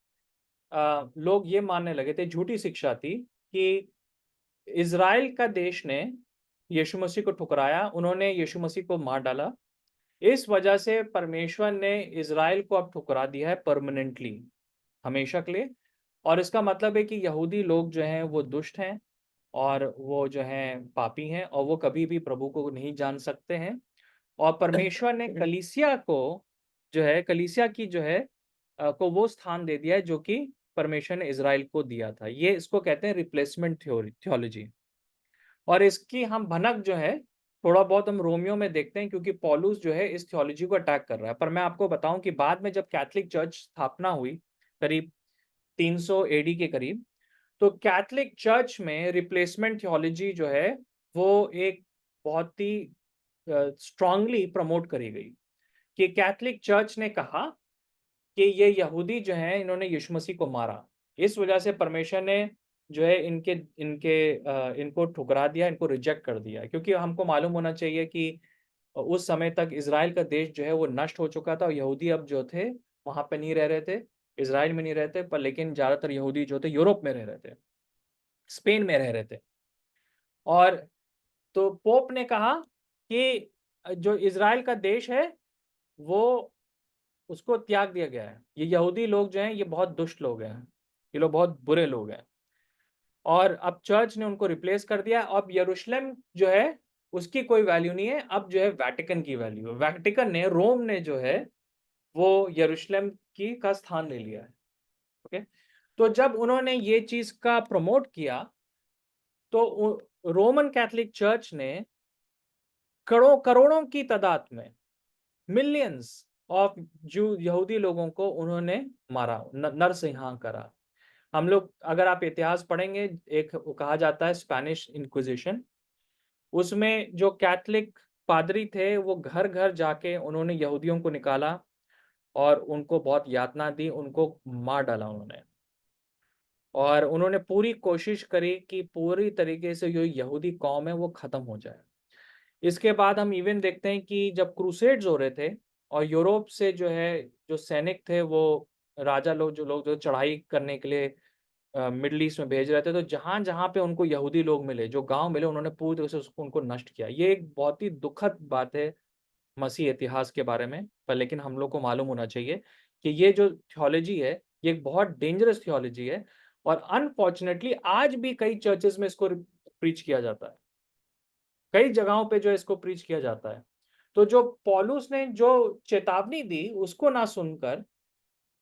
लोग ये मानने लगे थे, झूठी शिक्षा थी कि इज़राइल का देश ने यीशु मसीह को ठुकराया, उन्होंने यीशु मसीह को मार डाला। इस वजह से परमेश्वर ने इज़राइल को अब ठुकरा दिया है परमानेंटली, हमेशा के लिए। और इसका मतलब है कि यहूदी लोग जो हैं वो दुष्ट हैं और वो जो हैं पापी हैं और वो कभी भी प्रभु को नहीं जान सकते हैं। और परमेश्वर ने कलीसिया को जो है, कलीसिया की जो है को वो स्थान दे दिया है जो कि परमेश्वर ने इज़राइल को दिया था। ये इसको कहते हैं रिप्लेसमेंट थियोलॉजी। और इसकी हम भनक जो है थोड़ा बहुत हम रोमियो में देखते हैं, क्योंकि पौलुस जो है इस थियोलॉजी को अटैक कर रहा है। पर मैं आपको बताऊं कि बाद में जब कैथोलिक चर्च स्थापना हुई करीब 300 एडी के करीब, तो कैथोलिक चर्च में रिप्लेसमेंट थियोलॉजी जो है वो एक बहुत ही स्ट्रांगली प्रमोट करी गई। कि कैथोलिक चर्च ने कहा कि ये यहूदी जो हैं इन्होंने यीशु मसीह को मारा, इस वजह से परमेश्वर ने जो है इनके इनके इनको ठुकरा दिया, इनको रिजेक्ट कर दिया। क्योंकि हमको मालूम होना चाहिए कि उस समय तक इज़राइल का देश जो है वो नष्ट हो चुका था और यहूदी अब जो थे वहाँ पे नहीं रह रहे थे, इज़राइल में नहीं रहते, पर लेकिन ज़्यादातर यहूदी जो थे यूरोप में रह रहे थे, स्पेन में रह रहे थे। और तो पोप ने कहा कि जो इज़राइल का देश है वो उसको त्याग दिया गया है। ये यहूदी लोग जो हैं ये बहुत दुष्ट लोग हैं, ये लोग बहुत बुरे लोग हैं। और अब चर्च ने उनको रिप्लेस कर दिया। अब यरूशलेम जो है उसकी कोई वैल्यू नहीं है, अब जो है वेटिकन की वैल्यू है। वेटिकन ने, रोम ने जो है वो यरूशलेम की का स्थान ले लिया है। ओके, तो जब उन्होंने ये चीज का प्रमोट किया तो रोमन कैथोलिक चर्च ने करोड़ों की तादाद में, मिलियंस ऑफ जू यहूदी लोगों को उन्होंने मारा, नरसंहार करा। हम लोग अगर आप इतिहास पढ़ेंगे, एक कहा जाता है स्पेनिश इंक्विजिशन, उसमें जो कैथोलिक पादरी थे वो घर घर जाके उन्होंने यहूदियों को निकाला और उनको बहुत यातना दी, उनको मार डाला उन्होंने। और उन्होंने पूरी कोशिश करी कि पूरी तरीके से जो यहूदी कौम है वो खत्म हो जाए। इसके बाद हम इवन देखते हैं कि जब क्रूसेड्स हो रहे थे और यूरोप से जो है जो सैनिक थे वो राजा लोग जो चढ़ाई करने के लिए मिडल ईस्ट में भेज रहे थे, तो जहां जहां पे उनको यहूदी लोग मिले, जो गांव मिले, उन्होंने पूरी तरह से उसको उनको नष्ट किया। ये एक बहुत ही दुखद बात है मसीह इतिहास के बारे में। पर लेकिन हम लोग को मालूम होना चाहिए कि ये जो थियोलॉजी है ये एक बहुत डेंजरस थियोलॉजी है। और अनफॉर्चुनेटली आज भी कई चर्चेस में इसको प्रीच किया जाता है, कई जगहों पे जो इसको प्रीच किया जाता है। तो जो पौलुस ने जो चेतावनी दी उसको ना सुनकर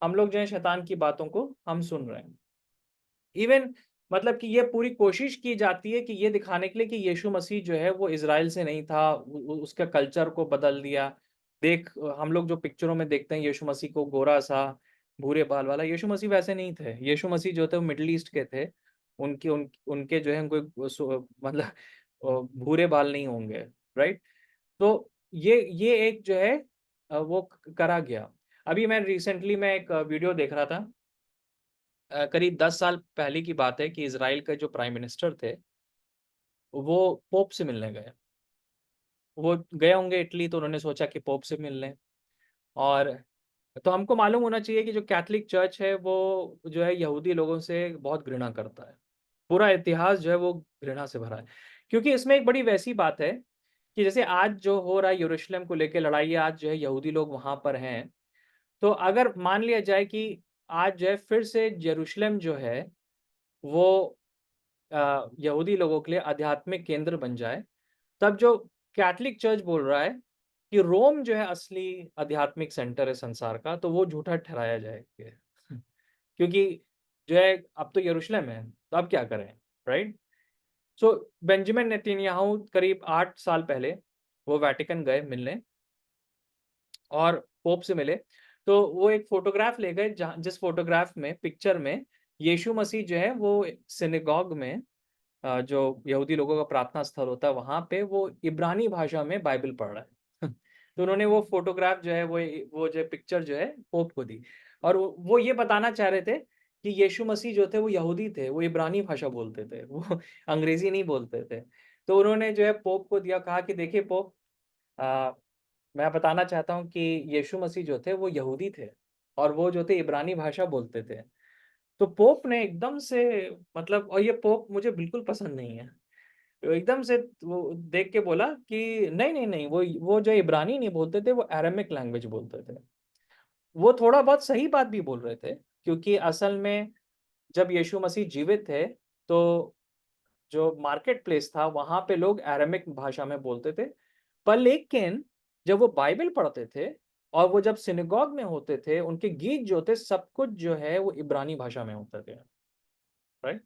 हम लोग जो है शैतान की बातों को हम सुन रहे हैं। इवन मतलब कि ये पूरी कोशिश की जाती है कि ये दिखाने के लिए कि यीशु मसीह जो है वो इज़राइल से नहीं था, उसका कल्चर को बदल दिया। देख, हम लोग जो पिक्चरों में देखते हैं यीशु मसीह को गोरा सा भूरे बाल वाला, यीशु मसीह वैसे नहीं थे। यीशु मसीह जो थे वो मिडिल ईस्ट के थे। उनके जो है उनको मतलब भूरे बाल नहीं होंगे, राइट। तो ये एक जो है वो करा गया। अभी मैं एक वीडियो देख रहा था, करीब 10 साल पहले की बात है कि इज़राइल के जो प्राइम मिनिस्टर थे वो पोप से मिलने गए। वो गए होंगे इटली, तो उन्होंने सोचा कि पोप से मिल लें। और तो हमको मालूम होना चाहिए कि जो कैथोलिक चर्च है वो जो है यहूदी लोगों से बहुत घृणा करता है। पूरा इतिहास जो है वो घृणा से भरा है। क्योंकि इसमें एक बड़ी वैसी बात है कि जैसे आज जो हो रहा है यरूशलेम को लेके लड़ाई, आज जो है यहूदी लोग वहां पर हैं, तो अगर मान लिया जाए कि आज जो है फिर से यरूशलेम जो है वो यहूदी लोगों के लिए आध्यात्मिक केंद्र बन जाए, तब जो कैथोलिक चर्च बोल रहा है कि रोम जो है असली आध्यात्मिक सेंटर है संसार का, तो वो झूठा ठहराया जाएगा। क्योंकि जो है अब तो यरूशलेम है, तो अब क्या करें, राइट? सो बेंजामिन नेतन्याहू करीब 8 साल पहले वो वेटिकन गए मिलने और पोप से मिले। तो वो एक फोटोग्राफ ले गए जिस फोटोग्राफ में, पिक्चर में यीशु मसीह जो है वो सिनेगॉग में, जो यहूदी लोगों का प्रार्थना स्थल होता है वहां पे, वो इब्रानी भाषा में बाइबल पढ़ रहा है। तो उन्होंने वो फोटोग्राफ जो है वो जो पिक्चर जो है पोप को दी, और वो ये बताना चाह रहे थे कि यीशु मसीह जो थे वो यहूदी थे, वो इब्रानी भाषा बोलते थे, वो अंग्रेजी नहीं बोलते थे। तो उन्होंने जो है पोप को दिया, कहा कि देखिए पोप, मैं बताना चाहता हूँ कि यीशु मसीह जो थे वो यहूदी थे और वो जो थे इब्रानी भाषा बोलते थे। तो पोप ने एकदम से, मतलब, और ये पोप मुझे बिल्कुल पसंद नहीं है, तो एकदम से वो देख के बोला कि नहीं नहीं नहीं, वो जो इब्रानी नहीं बोलते थे, वो अरामिक लैंग्वेज बोलते थे। वो थोड़ा बहुत सही बात भी बोल रहे थे, क्योंकि असल में जब यीशु मसीह जीवित थे तो जो मार्केट प्लेस था वहां पे लोग अरामिक भाषा में बोलते थे। पर लेकिन जब वो बाइबल पढ़ते थे और वो जब सिनेगॉग में होते थे, उनके गीत जो थे सब कुछ जो है वो इब्रानी भाषा में होते थे, राइट?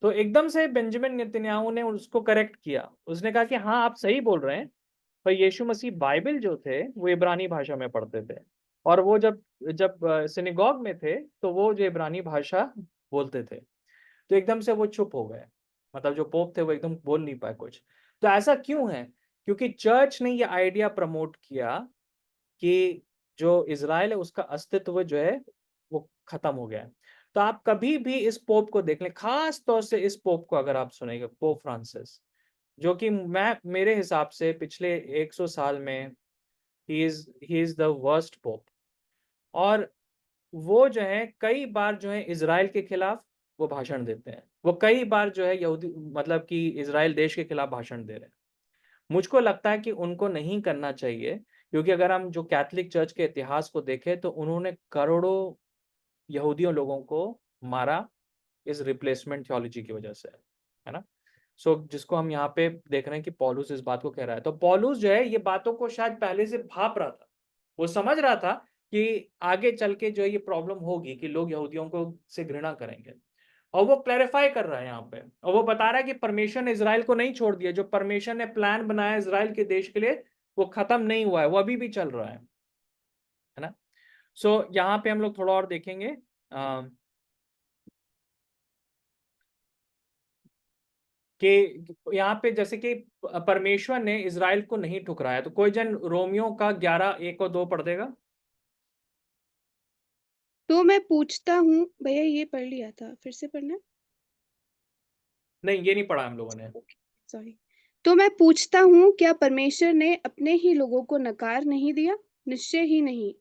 तो एकदम से बेंजामिन नेतन्याहू ने उसको करेक्ट किया, उसने कहा कि हाँ आप सही बोल रहे हैं, पर यीशु मसीह बाइबल जो थे वो इब्रानी भाषा में पढ़ते थे, और वो जब जब सिनेगॉग में थे तो वो जो इब्रानी भाषा बोलते थे। तो एकदम से वो चुप हो गए, मतलब जो पोप थे वो एकदम बोल नहीं पाए कुछ। तो ऐसा क्यों है? क्योंकि चर्च ने ये आइडिया प्रमोट किया कि जो इज़राइल है उसका अस्तित्व जो है वो खत्म हो गया है। तो आप कभी भी इस पोप को देख लें, खास तौर से इस पोप को अगर आप सुनेंगे, पोप फ्रांसिस, जो कि मैं मेरे हिसाब से पिछले 100 साल में he is the worst pope. और वो जो है कई बार जो है इज़राइल के खिलाफ वो भाषण देते हैं, वो कई बार जो है यहूदी, मतलब कि इज़राइल देश के खिलाफ भाषण दे रहे हैं। मुझको लगता है कि उनको नहीं करना चाहिए, क्योंकि अगर हम जो कैथोलिक चर्च के इतिहास को देखें तो उन्होंने करोड़ों यहूदियों लोगों को मारा इस रिप्लेसमेंट थियोलॉजी की वजह से, है ना? सो जिसको हम यहाँ पे देख रहे हैं कि पौलुस इस बात को कह रहा है, तो पौलुस जो है ये बातों को शायद पहले से भाप रहा था, वो समझ रहा था कि आगे चल के जो है ये प्रॉब्लम होगी कि लोग यहूदियों को से घृणा करेंगे, और वो क्लैरिफाई कर रहा है यहाँ पे, और वो बता रहा है कि परमेश्वर ने इज़राइल को नहीं छोड़ दिया, जो परमेश्वर ने प्लान बनाया इज़राइल के देश के लिए वो खत्म नहीं हुआ है, वो अभी भी चल रहा है ना? सो यहाँ पे हम लोग थोड़ा और देखेंगे कि यहाँ पे जैसे कि परमेश्वर ने इज़राइल को नहीं ठुकराया। तो कोई जन रोमियो का 11:1 और 2 पढ़ देगा? तो मैं पूछता हूँ, भैया ये पढ़ लिया था, फिर से पढ़ना। नहीं, ये नहीं पढ़ा हम लोगों ने। सॉरी। तो मैं पूछता हूँ, क्या परमेश्वर ने अपने ही लोगों को नकार नहीं दिया? निश्चय ही नहीं,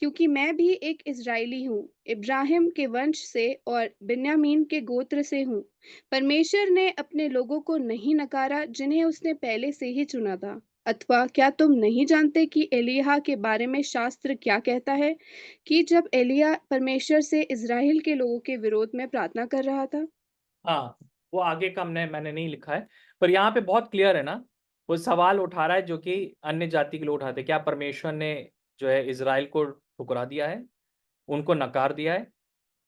क्योंकि मैं भी एक इज़राइली हूँ, इब्राहिम के वंश से और बिन्यामीन के गोत्र से हूँ। परमेश्वर ने अपने लोगों को नहीं नकारा जिन्हें उसने पहले से ही चुना था। अथवा क्या तुम नहीं जानते कि एलिय्याह के बारे में शास्त्र क्या कहता है, कि जब एलिय्याह परमेश्वर से इज़राइल के लोगों के विरोध में प्रार्थना कर रहा था? हाँ, वो आगे का मैंने नहीं लिखा है, पर यहाँ पे बहुत क्लियर है ना, वो सवाल उठा रहा है जो कि अन्य जाति के लोग उठाते हैं, क्या परमेश्वर ने जो है इज़राइल को ठुकरा दिया है, उनको नकार दिया है?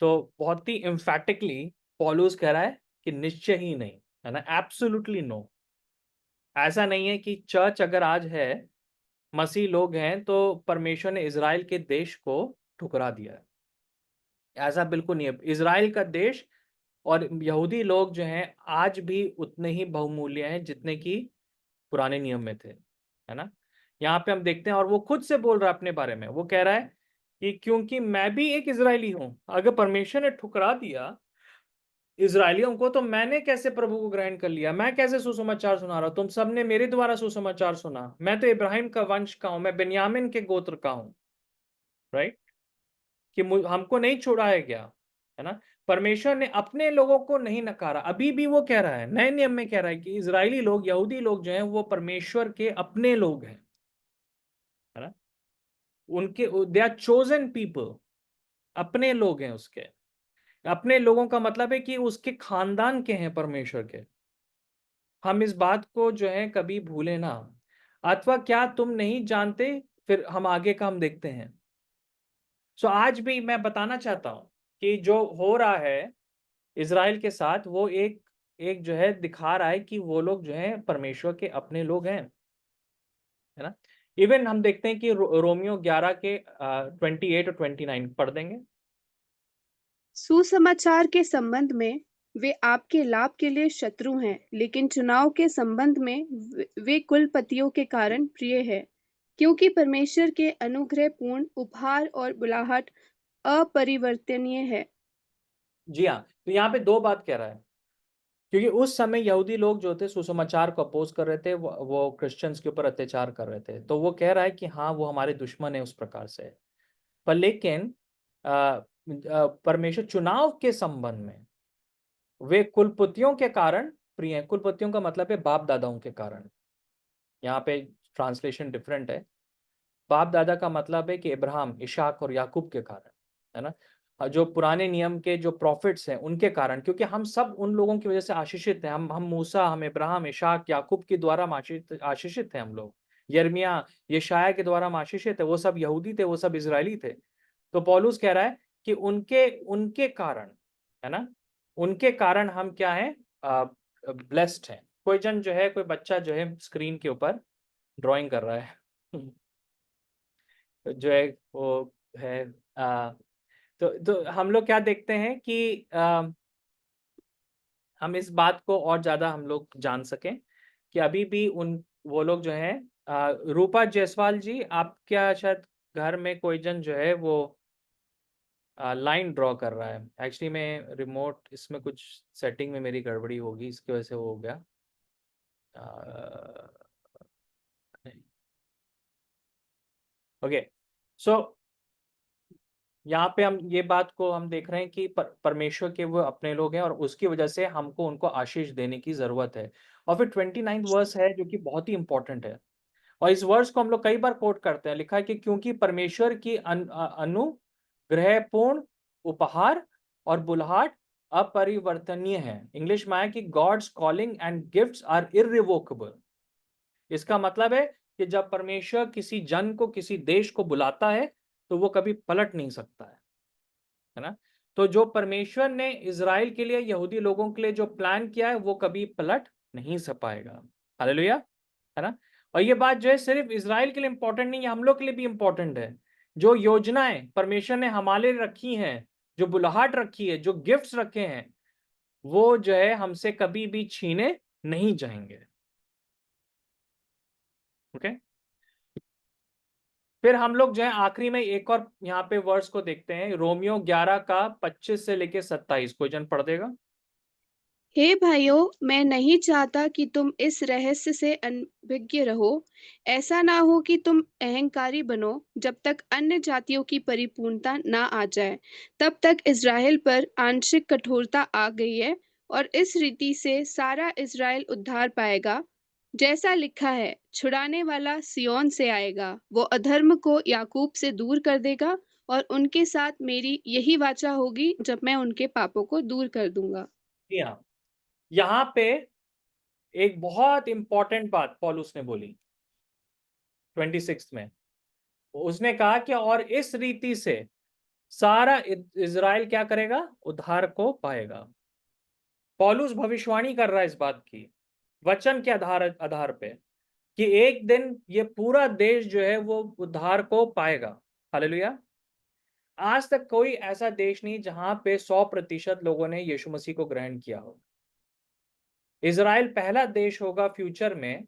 तो बहुत ही एम्फैटिकली पौलुस कह रहा है कि निश्चय ही नहीं, है ना, एब्सोल्युटली नो। ऐसा नहीं है कि चर्च अगर आज है, मसीह लोग हैं, तो परमेश्वर ने इज़राइल के देश को ठुकरा दिया है, ऐसा बिल्कुल नहीं है। इज़राइल का देश और यहूदी लोग जो हैं आज भी उतने ही बहुमूल्य हैं जितने कि पुराने नियम में थे, है ना? यहाँ पे हम देखते हैं, और वो खुद से बोल रहा है अपने बारे में, वो कह रहा है कि क्योंकि मैं भी एक इज़राइली हूँ, अगर परमेश्वर ने ठुकरा दिया इज़राइलियों को, तो मैंने कैसे प्रभु को ग्रहण कर लिया? मैं कैसे सुसमाचार सुना रहा हूँ? तुम सबने मेरे द्वारा सुसमाचार सुना। मैं तो इब्राहिम का वंश का हूँ, मैं बिन्यामीन के गोत्र का हूँ, राइट? कि हमको नहीं छुड़ाया गया, है ना? परमेश्वर ने अपने लोगों को नहीं नकारा। अभी भी वो कह रहा है, नए नियम में कह रहा है कि इजरायली लोग, यहूदी लोग जो हैं वो परमेश्वर के अपने लोग हैं, है ना। उनके, दे आर चोजन पीपल, अपने लोग हैं उसके। अपने लोगों का मतलब है कि उसके खानदान के हैं परमेश्वर के। हम इस बात को जो है कभी भूले ना। अथवा क्या तुम नहीं जानते, फिर हम आगे का हम देखते हैं। सो आज भी मैं बताना चाहता हूं कि जो हो रहा है इज़राइल के साथ, वो एक एक जो है दिखा रहा है कि वो लोग जो है परमेश्वर के अपने लोग हैं, है ना। इवन हम देखते हैं कि रोमियो 11 के 28 और 29 पढ़ देंगे। सुसमाचार के संबंध में वे आपके लाभ के लिए शत्रु हैं, लेकिन चुनाव के संबंध में वे कुलपतियों के कारण प्रिय है, क्योंकि परमेश्वर के अनुग्रहपूर्ण उपहार और बुलाहट अपरिवर्तनीय है। जी हाँ, तो यहाँ पे दो बात कह रहा है, क्योंकि उस समय यहूदी लोग जो थे सुसमाचार को अपोज कर रहे थे, वो क्रिश्चियंस के ऊपर अत्याचार कर रहे थे। तो वो कह रहा है कि हाँ, वो हमारे दुश्मन है उस प्रकार से। पर लेकिन परमेश्वर चुनाव के संबंध में वे कुलपतियों के कारण प्रिय हैं। कुलपतियों का मतलब है बाप दादाओं के कारण। यहाँ पे ट्रांसलेशन डिफरेंट है। बाप दादा का मतलब है कि इब्राहिम, इशाक और याकूब के कारण, है ना। जो पुराने नियम के जो प्रॉफिट्स हैं उनके कारण, क्योंकि हम सब उन लोगों की वजह से आशीषित हैं। हम मूसा, हम इब्राहिम, इशाक, याकूब के द्वारा हम आशीषित हैं हम लोग। यिर्मयाह, यशायाह के द्वारा हम आशीषित है। वो सब यहूदी थे, वो सब इजरायली थे। तो पौलुस कह रहा है कि उनके उनके कारण, है ना, उनके कारण हम क्या है, ब्लेस्ड हैं। कोई जन जो है, कोई बच्चा जो है स्क्रीन के ऊपर ड्राइंग कर रहा है जो है वो है, तो हम लोग क्या देखते हैं कि हम इस बात को और ज्यादा हम लोग जान सकें कि अभी भी उन वो लोग जो हैं, रूपा जायसवाल जी, आप क्या शायद घर में कोई जन जो है वो लाइन ड्रॉ कर रहा है। एक्चुअली मैं रिमोट, इसमें कुछ सेटिंग में मेरी गड़बड़ी होगी, इसकी वजह से वो हो गया। ओके, सो यहाँ पे हम ये बात को हम देख रहे हैं कि परमेश्वर के वो अपने लोग हैं और उसकी वजह से हमको उनको आशीष देने की जरूरत है। और फिर 29 वर्स है जो कि बहुत ही इंपॉर्टेंट है, और इस वर्स को हम लोग कई बार कोट करते हैं। लिखा है कि क्योंकि परमेश्वर की अनुग्रहपूर्ण उपहार और बुलाहट अपरिवर्तनीय है। इंग्लिश में है कि God's calling and gifts are irrevocable. इसका मतलब है कि जब परमेश्वर किसी जन को, किसी देश को बुलाता है, तो वो कभी पलट नहीं सकता है ना। तो जो परमेश्वर ने इज़राइल के लिए, यहूदी लोगों के लिए जो प्लान किया है, वो कभी पलट नहीं सक पाएगा। हालेलुया, है ना। और ये बात जो है सिर्फ इज़राइल के लिए इंपॉर्टेंट नहीं है, हम लोग के लिए भी इंपॉर्टेंट है। जो योजनाएं परमेश्वर ने हमारे लिए रखी हैं, जो बुलाहट रखी है, जो गिफ्ट्स रखे हैं, वो जो है हमसे कभी भी छीने नहीं जाएंगे। ओके, फिर हम लोग जो है आखिरी में एक और यहाँ पे वर्स को देखते हैं, रोमियो 11 का 25 से लेके 27। कोई जन पढ़ देगा। हे भाइयों, मैं नहीं चाहता कि तुम इस रहस्य से अनभिज्ञ रहो। ऐसा ना हो कि तुम अहंकारी बनो। जब तक अन्य जातियों की परिपूर्णता ना आ जाए, तब तक इज़राइल पर आंशिक कठोरता आ गई है, और इस रीति से सारा इज़राइल उद्धार पाएगा। जैसा लिखा है, छुड़ाने वाला सिय्योन से आएगा, वो अधर्म को याकूब से दूर कर देगा, और उनके साथ मेरी यही वाचा होगी जब मैं उनके पापों को दूर कर दूंगा। जी हाँ, यहाँ पे एक बहुत इंपॉर्टेंट बात पौलुस ने बोली 26 में। उसने कहा कि और इस रीति से सारा इज़राइल क्या करेगा, उद्धार को पाएगा। पौलुस भविष्यवाणी कर रहा है इस बात की, वचन के आधार आधार पे, कि एक दिन ये पूरा देश जो है वो उद्धार को पाएगा। हालेलुया। आज तक कोई ऐसा देश नहीं जहां पे 100% लोगों ने यीशु मसीह को ग्रहण किया हो। इज़राइल पहला देश होगा फ्यूचर में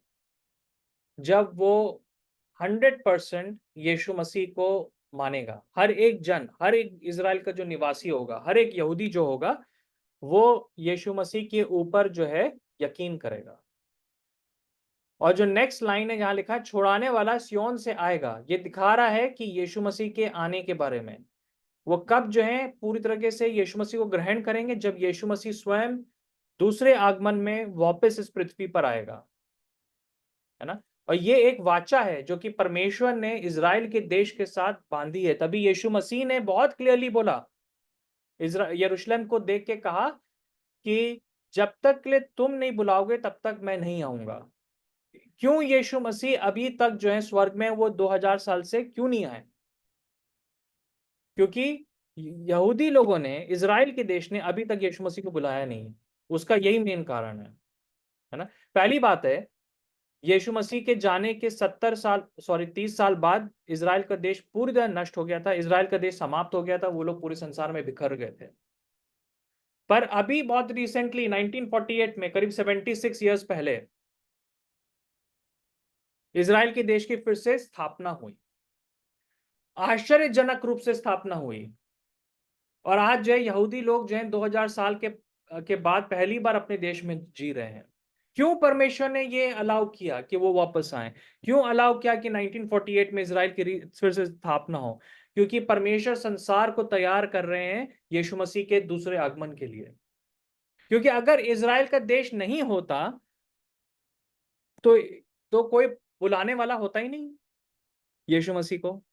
जब वो 100% यीशु मसीह को मानेगा। हर एक जन, हर एक इज़राइल का जो निवासी होगा, हर एक यहूदी जो होगा, वो यीशु मसीह के ऊपर जो है यकीन करेगा। और जो नेक्स्ट लाइन है जहां लिखा है छुड़ाने वाला सिय्योन से आएगा, ये दिखा रहा है कि यीशु मसीह के आने के बारे में। वो कब जो है पूरी तरीके से यीशु मसीह को ग्रहण करेंगे? जब यीशु मसीह स्वयं दूसरे आगमन में वापस इस पृथ्वी पर आएगा, है ना? और ये एक वाचा है जो कि परमेश्वर ने इज़राइल के देश के साथ बांधी है। तभी यीशु मसीह ने बहुत क्लियरली बोला, यरूशलेम को देख के कहा कि जब तक के लिए तुम नहीं बुलाओगे तब तक मैं नहीं आऊंगा। क्यों यीशु मसीह अभी तक जो है स्वर्ग में वो 2000 साल से क्यों नहीं आए? क्योंकि यहूदी लोगों ने, इज़राइल के देश ने अभी तक यीशु मसीह को बुलाया नहीं। उसका यही मेन कारण है ना? पहली बात है, यीशु मसीह के जाने के 30 साल बाद इज़राइल का देश पूरी तरह नष्ट हो गया था। इज़राइल का देश समाप्त हो गया था। वो लोग पूरे संसार में बिखर गए थे। पर अभी बहुत रिसेंटली 1948 में, करीब 76 ईयर्स पहले, इज़राइल के देश की फिर से स्थापना हुई। आश्चर्यजनक रूप से स्थापना हुई। और आज जो है यहूदी लोग जो है 2000 साल के बाद पहली बार अपने देश में जी रहे हैं। क्यों परमेश्वर ने ये अलाउ किया कि वो वापस आए? क्यों अलाउ किया कि 1948 में इज़राइल की फिर से स्थापना हो? क्योंकि परमेश्वर संसार को तैयार कर रहे हैं यीशु मसीह के दूसरे आगमन के लिए। क्योंकि अगर इज़राइल का देश नहीं होता तो कोई बुलाने वाला होता ही नहीं यीशु मसीह को।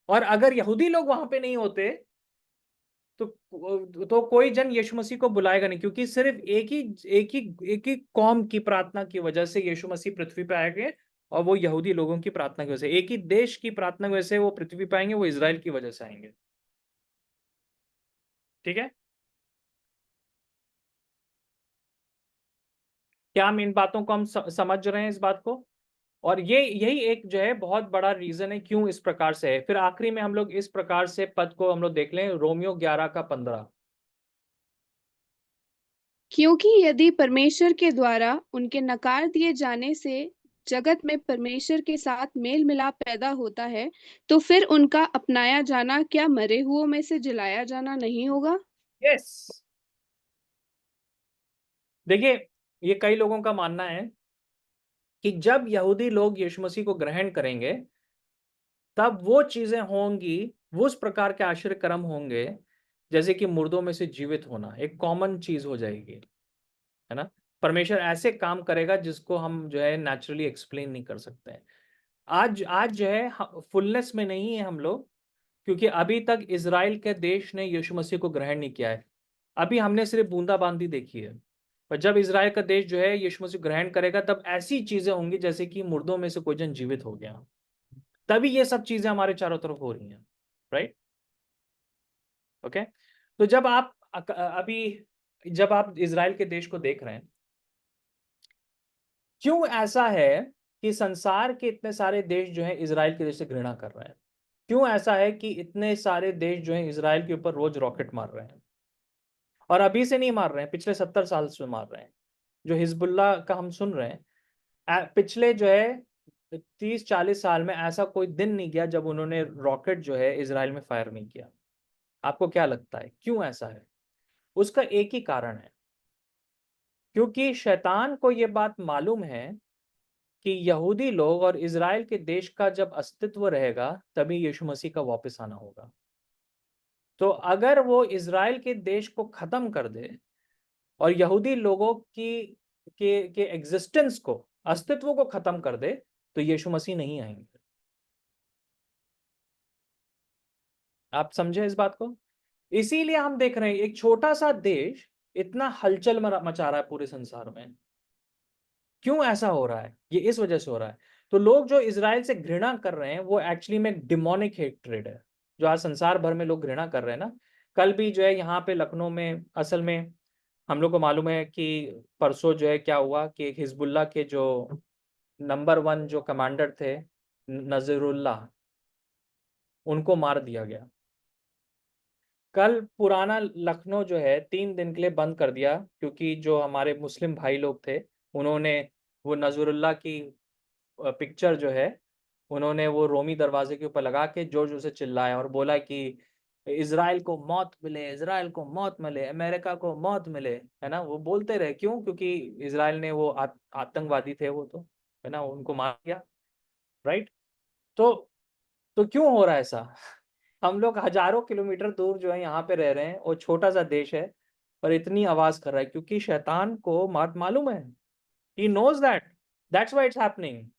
और अगर यहूदी लोग वहां पे नहीं होते तो कोई जन यीशु मसीह को बुलाएगा नहीं, क्योंकि सिर्फ एक ही कौम की प्रार्थना की वजह से यीशु मसीह पृथ्वी पे आएंगे, और वो यहूदी लोगों की प्रार्थना की वजह से, एक ही देश की प्रार्थना की वजह से वो पृथ्वी पे आएंगे, वो इज़राइल की वजह से आएंगे। ठीक है? क्या हम इन बातों को हम समझ रहे हैं इस बात को? और यही एक जो है बहुत बड़ा रीजन है क्यों इस प्रकार से है। फिर आखिरी में हम लोग इस प्रकार से पद को हम लोग देख लें, रोमियो 11 का 15। क्योंकि यदि परमेश्वर के द्वारा उनके नकार दिए जाने से जगत में परमेश्वर के साथ मेल मिलाप पैदा होता है, तो फिर उनका अपनाया जाना क्या मरे हुओं में से जिलाया जाना नहीं होगा? यस, देखिए, ये कई लोगों का मानना है कि जब यहूदी लोग यीशु मसीह को ग्रहण करेंगे तब वो चीजें होंगी, वो उस प्रकार के आश्चर्य कर्म होंगे जैसे कि मुर्दों में से जीवित होना एक कॉमन चीज हो जाएगी, है ना? परमेश्वर ऐसे काम करेगा जिसको हम जो है नेचुरली एक्सप्लेन नहीं कर सकते हैं। आज आज जो है फुलनेस में नहीं है हम लोग, क्योंकि अभी तक इज़राइल के देश ने यीशु मसीह को ग्रहण नहीं किया है। अभी हमने सिर्फ बूंदाबांदी देखी है। पर जब इज़राइल का देश जो है यीशु मसीह ग्रहण करेगा तब ऐसी चीजें होंगी जैसे कि मुर्दों में से कोई जन जीवित हो गया। तभी ये सब चीजें हमारे चारों तरफ हो रही हैं। राइट? ओके। तो जब आप इज़राइल के देश को देख रहे हैं, क्यों ऐसा है कि संसार के इतने सारे देश जो हैं इज़राइल के देश से घृणा कर रहे हैं? क्यों ऐसा है कि इतने सारे देश जो हैं इज़राइल के ऊपर रोज रॉकेट मार रहे हैं? और अभी से नहीं मार रहे हैं, पिछले 70 साल से मार रहे हैं। जो हिजबुल्लाह का हम सुन रहे हैं, पिछले जो है 30-40 साल में ऐसा कोई दिन नहीं गया जब उन्होंने रॉकेट जो है इज़राइल में फायर नहीं किया। आपको क्या लगता है क्यों ऐसा है? उसका एक ही कारण है, क्योंकि शैतान को ये बात मालूम है कि यहूदी लोग और इज़राइल के देश का जब अस्तित्व रहेगा तभी यीशु मसीह का वापस आना होगा। तो अगर वो इज़राइल के देश को खत्म कर दे और यहूदी लोगों की के एग्जिस्टेंस को, अस्तित्व को खत्म कर दे, तो यीशु मसीह नहीं आएंगे। आप समझे इस बात को? इसीलिए हम देख रहे हैं एक छोटा सा देश इतना हलचल मचा रहा है पूरे संसार में। क्यों ऐसा हो रहा है? ये इस वजह से हो रहा है। तो लोग जो इज़राइल से घृणा कर रहे हैं वो एक्चुअली में एक डिमोनिक हेट्रेड है, जो आज संसार भर में लोग घृणा कर रहे हैं ना। कल भी जो है यहाँ पे लखनऊ में, असल में हम लोग को मालूम है कि परसों जो है क्या हुआ कि एक हिजबुल्लाह के जो नंबर 1 जो कमांडर थे, नज़रुल्लाह, उनको मार दिया गया। कल पुराना लखनऊ जो है 3 दिन के लिए बंद कर दिया, क्योंकि जो हमारे मुस्लिम भाई लोग थे उन्होंने वो नज़रुल्लाह की पिक्चर जो है उन्होंने वो रोमी दरवाजे के ऊपर लगा के जोर जोर से चिल्लाया और बोला कि इज़राइल को मौत मिले, इज़राइल को मौत मिले, अमेरिका को मौत मिले, है ना? वो बोलते रहे। क्यों? क्योंकि इज़राइल ने वो आतंकवादी थे वो, तो है ना, उनको मार दिया। राइट? तो क्यों हो रहा है ऐसा? हम लोग हजारों किलोमीटर दूर जो है यहाँ पे रह रहे हैं और छोटा सा देश है और इतनी आवाज कर रहा है, क्योंकि शैतान को मालूम है, he knows that's why it's happening.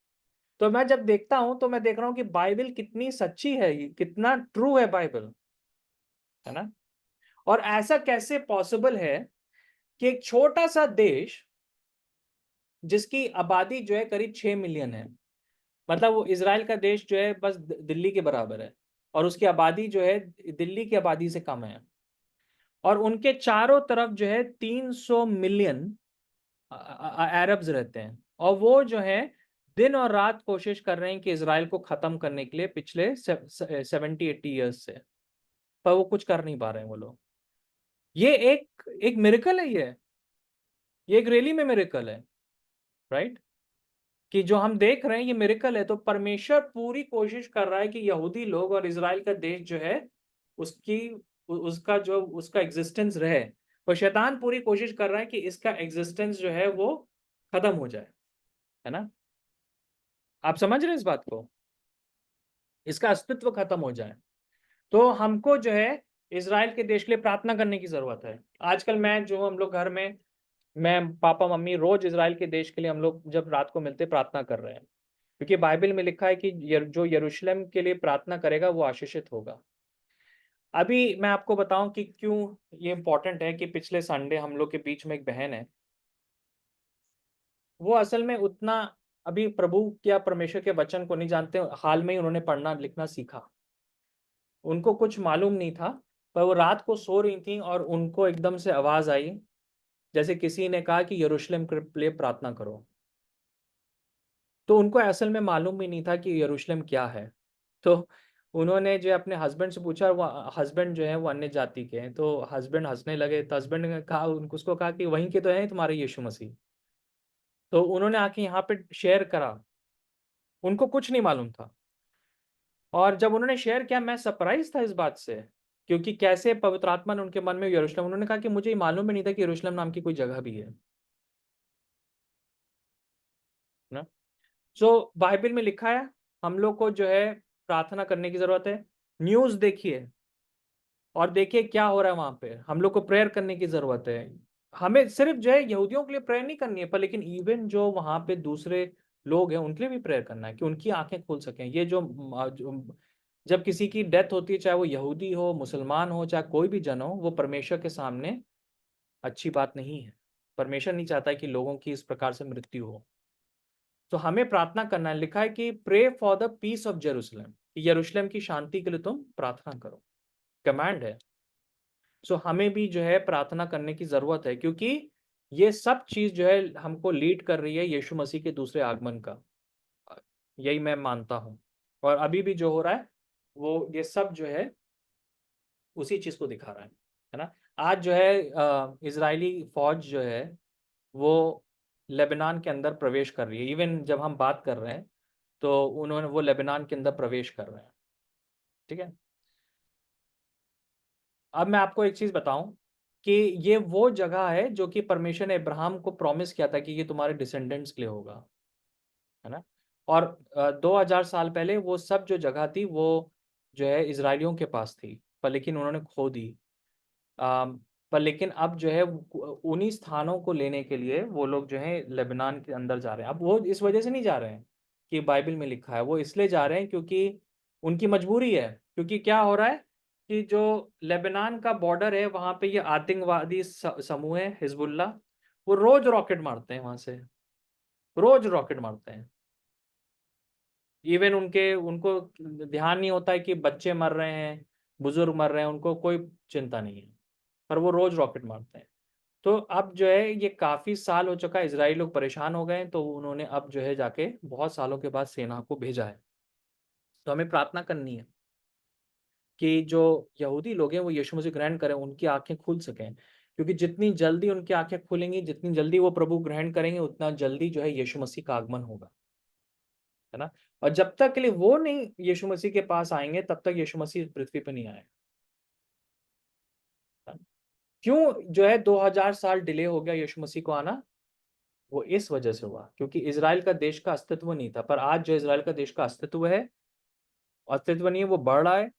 तो मैं जब देखता हूं तो मैं देख रहा हूं कि बाइबल कितनी सच्ची है, कितना ट्रू है बाइबल, है ना। और ऐसा कैसे पॉसिबल है कि एक छोटा सा देश जिसकी आबादी जो है करीब 6 मिलियन है, मतलब वो इजराइल का देश जो है बस दिल्ली के बराबर है, और उसकी आबादी जो है दिल्ली की आबादी से कम है, और उनके चारों तरफ जो है 300 मिलियन अरब्स रहते हैं, और वो जो है दिन और रात कोशिश कर रहे हैं कि इजराइल को खत्म करने के लिए पिछले 70-80 ईयर्स से, पर वो कुछ कर नहीं पा रहे हैं वो लोग। ये एक मिरेकल है, ये एक रैली में मिरेकल है, राइट, कि जो हम देख रहे हैं ये मिरेकल है। तो परमेश्वर पूरी कोशिश कर रहा है कि यहूदी लोग और इजराइल का देश जो है उसकी उसका एग्जिस्टेंस रहे, और शैतान पूरी कोशिश कर रहा है कि इसका एग्जिस्टेंस जो है वो खत्म हो जाए, है ना। आप समझ रहे हैं इस बात को, इसका अस्तित्व खत्म हो जाए। तो हमको जो है इजराइल के देश के लिए प्रार्थना करने की जरूरत है। आजकल मैं जो हम लोग घर में, मैं पापा मम्मी रोज इजराइल के देश के लिए हम लोग जब रात को मिलते प्रार्थना कर रहे हैं, क्योंकि बाइबल में लिखा है कि जो यरूशलेम के लिए प्रार्थना करेगा वो आशीषित होगा। अभी मैं आपको बताऊं कि क्यों ये इंपॉर्टेंट है। कि पिछले संडे हम लोग के बीच में एक बहन है, वो असल में उतना अभी प्रभु या परमेश्वर के वचन को नहीं जानते, हाल में ही उन्होंने पढ़ना लिखना सीखा, उनको कुछ मालूम नहीं था, पर वो रात को सो रही थी और उनको एकदम से आवाज आई, जैसे किसी ने कहा कि यरूशलेम के लिए प्रार्थना करो। तो उनको असल में मालूम भी नहीं था कि यरूशलेम क्या है। तो उन्होंने जो अपने हस्बैंड से पूछा, वो हस्बैंड जो है वो अन्य जाति के हैं, तो हस्बैंड हंसने लगे। तो हस्बैंड ने कहा, उनको उसको कहा कि वहीं के तो हैं तुम्हारे यीशु मसीह। तो उन्होंने आके यहाँ पे शेयर करा, उनको कुछ नहीं मालूम था। और जब उन्होंने शेयर किया, मैं सरप्राइज था इस बात से, क्योंकि कैसे पवित्र आत्मा ने उनके मन में यरूशलेम, उन्होंने कहा कि मुझे ये मालूम ही नहीं था कि यरूशलेम नाम की कोई जगह भी है ना। जो बाइबल में लिखा है, हम लोग को जो है प्रार्थना करने की जरूरत है। न्यूज देखिए और देखिए क्या हो रहा है वहां पे, हम लोग को प्रेयर करने की जरूरत है। हमें सिर्फ जो है यहूदियों के लिए प्रेयर नहीं करनी है, पर लेकिन इवन जो वहां पे दूसरे लोग हैं उनके लिए भी प्रेयर करना है कि उनकी आंखें खुल सकें। ये जो जब किसी की डेथ होती है, चाहे वो यहूदी हो, मुसलमान हो, चाहे कोई भी जन हो, वो परमेश्वर के सामने अच्छी बात नहीं है। परमेश्वर नहीं चाहता है कि लोगों की इस प्रकार से मृत्यु हो। तो हमें प्रार्थना करना है, लिखा है कि pray for the peace of Jerusalem, यरूशलेम की शांति के लिए तुम प्रार्थना करो, कमांड है। सो हमें भी जो है प्रार्थना करने की जरूरत है, क्योंकि ये सब चीज जो है हमको लीड कर रही है यीशु मसीह के दूसरे आगमन का, यही मैं मानता हूँ। और अभी भी जो हो रहा है वो ये सब जो है उसी चीज को दिखा रहा है ना। आज जो है इजरायली फौज जो है वो लेबनान के अंदर प्रवेश कर रही है। इवन जब हम बात कर रहे हैं तो उन्होंने वो लेबनान के अंदर प्रवेश कर रहे हैं, ठीक है। अब मैं आपको एक चीज बताऊं कि ये वो जगह है जो कि परमेश्वर ने अब्राहम को प्रॉमिस किया था कि ये तुम्हारे डिसेंडेंट्स के लिए होगा, है ना। और 2000 साल पहले वो सब जो जगह थी वो जो है इसराइलियों के पास थी, पर लेकिन उन्होंने खो दी। अम, पर लेकिन अब जो है उन्हीं स्थानों को लेने के लिए वो लोग जो है लेबनान के अंदर जा रहे हैं। अब वो इस वजह से नहीं जा रहे हैं कि बाइबल में लिखा है, वो इसलिए जा रहे हैं क्योंकि उनकी मजबूरी है। क्योंकि क्या हो रहा है कि जो लेबनान का बॉर्डर है वहां पे ये आतंकवादी समूह है हिजबुल्ला, वो रोज रॉकेट मारते हैं वहां से, रोज रॉकेट मारते हैं। इवन उनको ध्यान नहीं होता है कि बच्चे मर रहे हैं, बुजुर्ग मर रहे हैं, उनको कोई चिंता नहीं है, पर वो रोज रॉकेट मारते हैं। तो अब जो है ये काफी साल हो चुका है, इजराइल लोग परेशान हो गए हैं, तो उन्होंने अब जो है जाके बहुत सालों के बाद सेना को भेजा है। तो हमें प्रार्थना करनी है कि जो यहूदी लोग हैं वो यीशु मसीह ग्रहण करें, उनकी आंखें खुल सकें। क्योंकि जितनी जल्दी उनकी आंखें खुलेंगी, जितनी जल्दी वो प्रभु ग्रहण करेंगे, उतना जल्दी जो है यीशु मसीह का आगमन होगा, है ना। और जब तक के लिए वो नहीं यीशु मसीह के पास आएंगे, तब तक यीशु मसीह पृथ्वी पर नहीं आएगा। क्यों जो है 2000 साल डिले हो गया यीशु मसीह को आना? वो इस वजह से हुआ क्योंकि इजराइल का देश का अस्तित्व नहीं था। पर आज जो इजराइल का देश का अस्तित्व है, अस्तित्व नहीं है, वो बढ़ रहा है।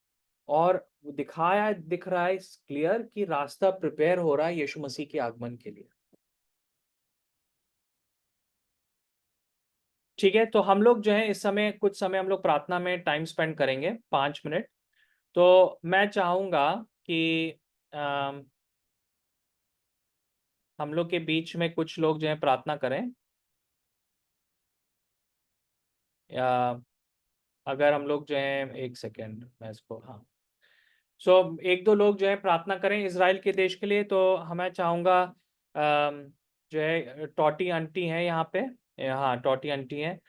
और दिख रहा है क्लियर कि रास्ता प्रिपेयर हो रहा है यीशु मसीह के आगमन के लिए। ठीक है, तो हम लोग जो है इस समय कुछ समय हम लोग प्रार्थना में टाइम स्पेंड करेंगे 5 मिनट। तो मैं चाहूंगा कि हम लोग के बीच में कुछ लोग जो है प्रार्थना करें, या अगर हम लोग जो है, एक सेकेंड मैं इसको, हाँ, सो एक दो लोग जो है प्रार्थना करें इजराइल के देश के लिए। तो हमें चाहूँगा जो है टॉटी आंटी हैं यहाँ पे, हाँ टॉटी आंटी हैं।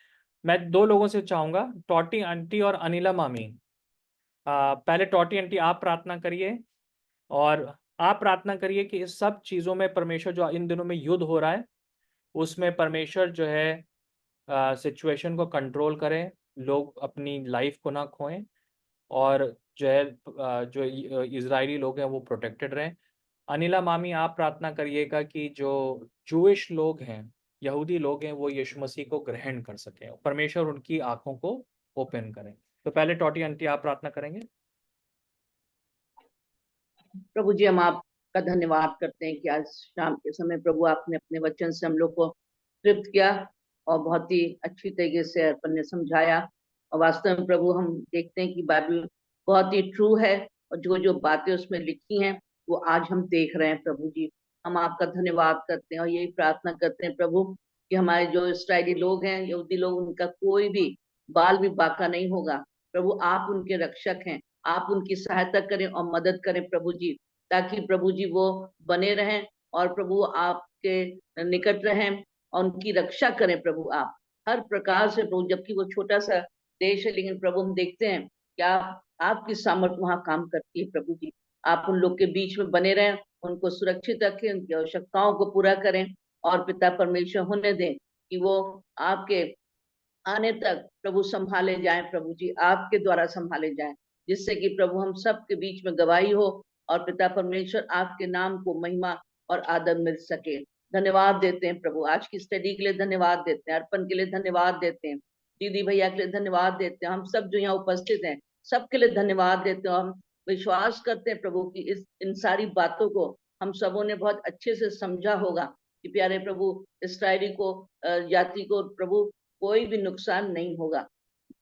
मैं 2 लोगों से चाहूँगा, टॉटी आंटी और अनिला मामी। पहले टॉटी आंटी आप प्रार्थना करिए, और आप प्रार्थना करिए कि इस सब चीज़ों में परमेश्वर, जो इन दिनों में युद्ध हो रहा है उसमें परमेश्वर जो है सिचुएशन को कंट्रोल करें, लोग अपनी लाइफ को ना खोएं, और जो है जो इजरायली लोग हैं वो प्रोटेक्टेड रहें। अनिला मामी आप प्रार्थना करिएगा कि जो जूइश लोग हैं, यहूदी लोग हैं, वो यीशु मसीह को ग्रहण कर सकें, परमेश्वर उनकी आंखों को ओपन करें। तो पहले टॉटी आंटी आप प्रार्थना करेंगे। प्रभु जी, हम आपका धन्यवाद करते हैं कि आज शाम के समय प्रभु आपने अपने वचन से हम लोग को तृप्त किया और बहुत ही अच्छी तरीके से अर्पण ने समझाया। और वास्तव में प्रभु हम देखते हैं कि बाइबल बहुत ही ट्रू है, और जो जो बातें उसमें लिखी हैं वो आज हम देख रहे हैं। प्रभु जी, हम आपका धन्यवाद करते हैं और यही प्रार्थना करते हैं प्रभु कि हमारे जो इस्राएली लोग हैं, यहूदी लोग, उनका कोई भी बाल भी बाका नहीं होगा। प्रभु आप उनके रक्षक हैं, आप उनकी सहायता करें और मदद करें प्रभु जी, ताकि प्रभु जी वो बने रहें और प्रभु आपके निकट रहें और उनकी रक्षा करें प्रभु आप हर प्रकार से प्रभु। जबकि वो छोटा सा देश है, लेकिन प्रभु हम देखते हैं क्या आपकी सामर्थ्य वहां काम करती है प्रभु जी। आप उन लोग के बीच में बने रहें, उनको सुरक्षित रखें, उनकी आवश्यकताओं को पूरा करें, और पिता परमेश्वर होने दें कि वो आपके आने तक प्रभु संभाले जाएं, प्रभु जी आपके द्वारा संभाले जाएं, जिससे कि प्रभु हम सब के बीच में गवाही हो और पिता परमेश्वर आपके नाम को महिमा और आदर मिल सके। धन्यवाद देते हैं प्रभु, आज की स्टडी के लिए धन्यवाद देते हैं, अर्पण के लिए धन्यवाद देते हैं, दीदी भैया के लिए धन्यवाद देते हैं, हम सब जो यहाँ उपस्थित हैं सबके लिए धन्यवाद देते हैं। हम विश्वास करते हैं प्रभु की इन सारी बातों को हम सबों ने बहुत अच्छे से समझा होगा कि प्यारे प्रभु इस्राएली को जाति को प्रभु कोई भी नुकसान नहीं होगा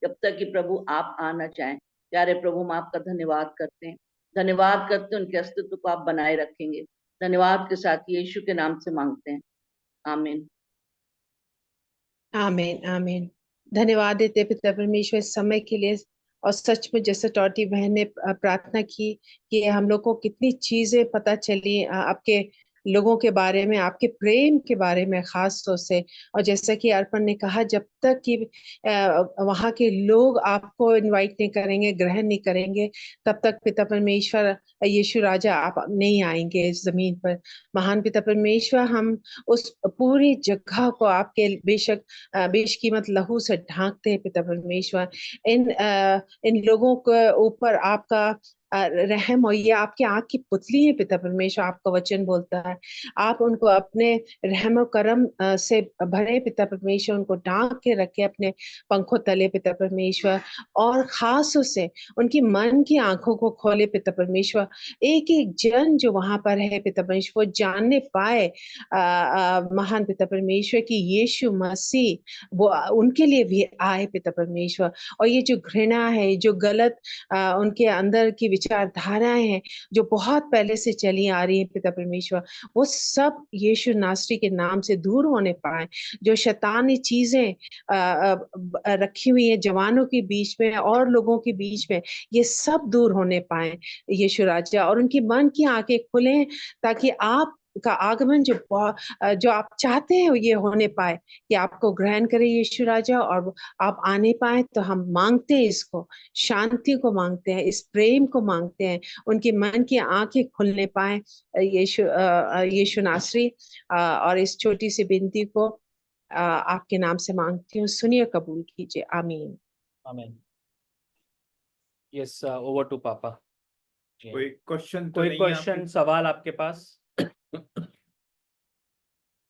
जब तक कि प्रभु आप आना चाहें। प्यारे प्रभु हम आपका धन्यवाद करते हैं, धन्यवाद करते हैं, उनके अस्तित्व को आप बनाए रखेंगे। धन्यवाद के साथ यीशु के नाम से मांगते हैं, आमीन। आमीन आमीन। धन्यवाद देते पिता परमेश्वर इस समय के लिए। और सच में जैसे टॉटी बहन ने प्रार्थना की कि हम लोग को कितनी चीजें पता चली आपके लोगों के बारे में, आपके प्रेम के बारे में खास तौर से। और जैसा कि अर्पण ने कहा, जब तक कि वहाँ के लोग आपको इनवाइट नहीं करेंगे, ग्रहण नहीं करेंगे, तब तक पिता परमेश्वर यीशु राजा आप नहीं आएंगे इस जमीन पर। महान पिता परमेश्वर, हम उस पूरी जगह को आपके बेशक बेशकीमत लहू से ढांकते हैं पिता परमेश्वर। इन लोगों के ऊपर आपका रहम, और ये आपके आंख की पुतली है पिता परमेश्वर। आपका वचन बोलता है आप उनको अपने रहम और करम से भरे पिता परमेश्वर, उनको ढांक के रखे अपने पंखों तले पिता परमेश्वर। और खास से उनकी मन की आंखों को खोले पिता परमेश्वर। एक एक जन जो वहां पर है पिता परमेश्वर, वो जानने पाए महान पिता परमेश्वर की यीशु मसीह वो उनके लिए भी आए पिता परमेश्वर। और ये जो घृणा है, जो गलत उनके अंदर की विचारधाराएं हैं जो बहुत पहले से चली आ रही है पिता परमेश्वर, वो सब यीशु नासरी के नाम से दूर होने पाए। जो शैतानी चीजें रखी हुई है जवानों के बीच में और लोगों के बीच में, ये सब दूर होने पाए यीशु राजा, और उनकी मन की आंखें खुले ताकि आप का आगमन जो आप चाहते हैं ये होने पाए, कि आपको ग्रहण करे यीशु राजा और आप आने पाए। तो हम मांगते हैं इसको, शांति को मांगते हैं, इस प्रेम को मांगते हैं, उनके मन की आंखें खुलने पाए यीशु नासरी। और इस छोटी सी विनती को आपके नाम से मांगती हूँ, सुनिए, कबूल कीजिए, आमीन आमीन। यस, ओवर टू पापा। कोई क्वेश्चन तो कोई नहीं है क्वेश्चन, सवाल आपके पास?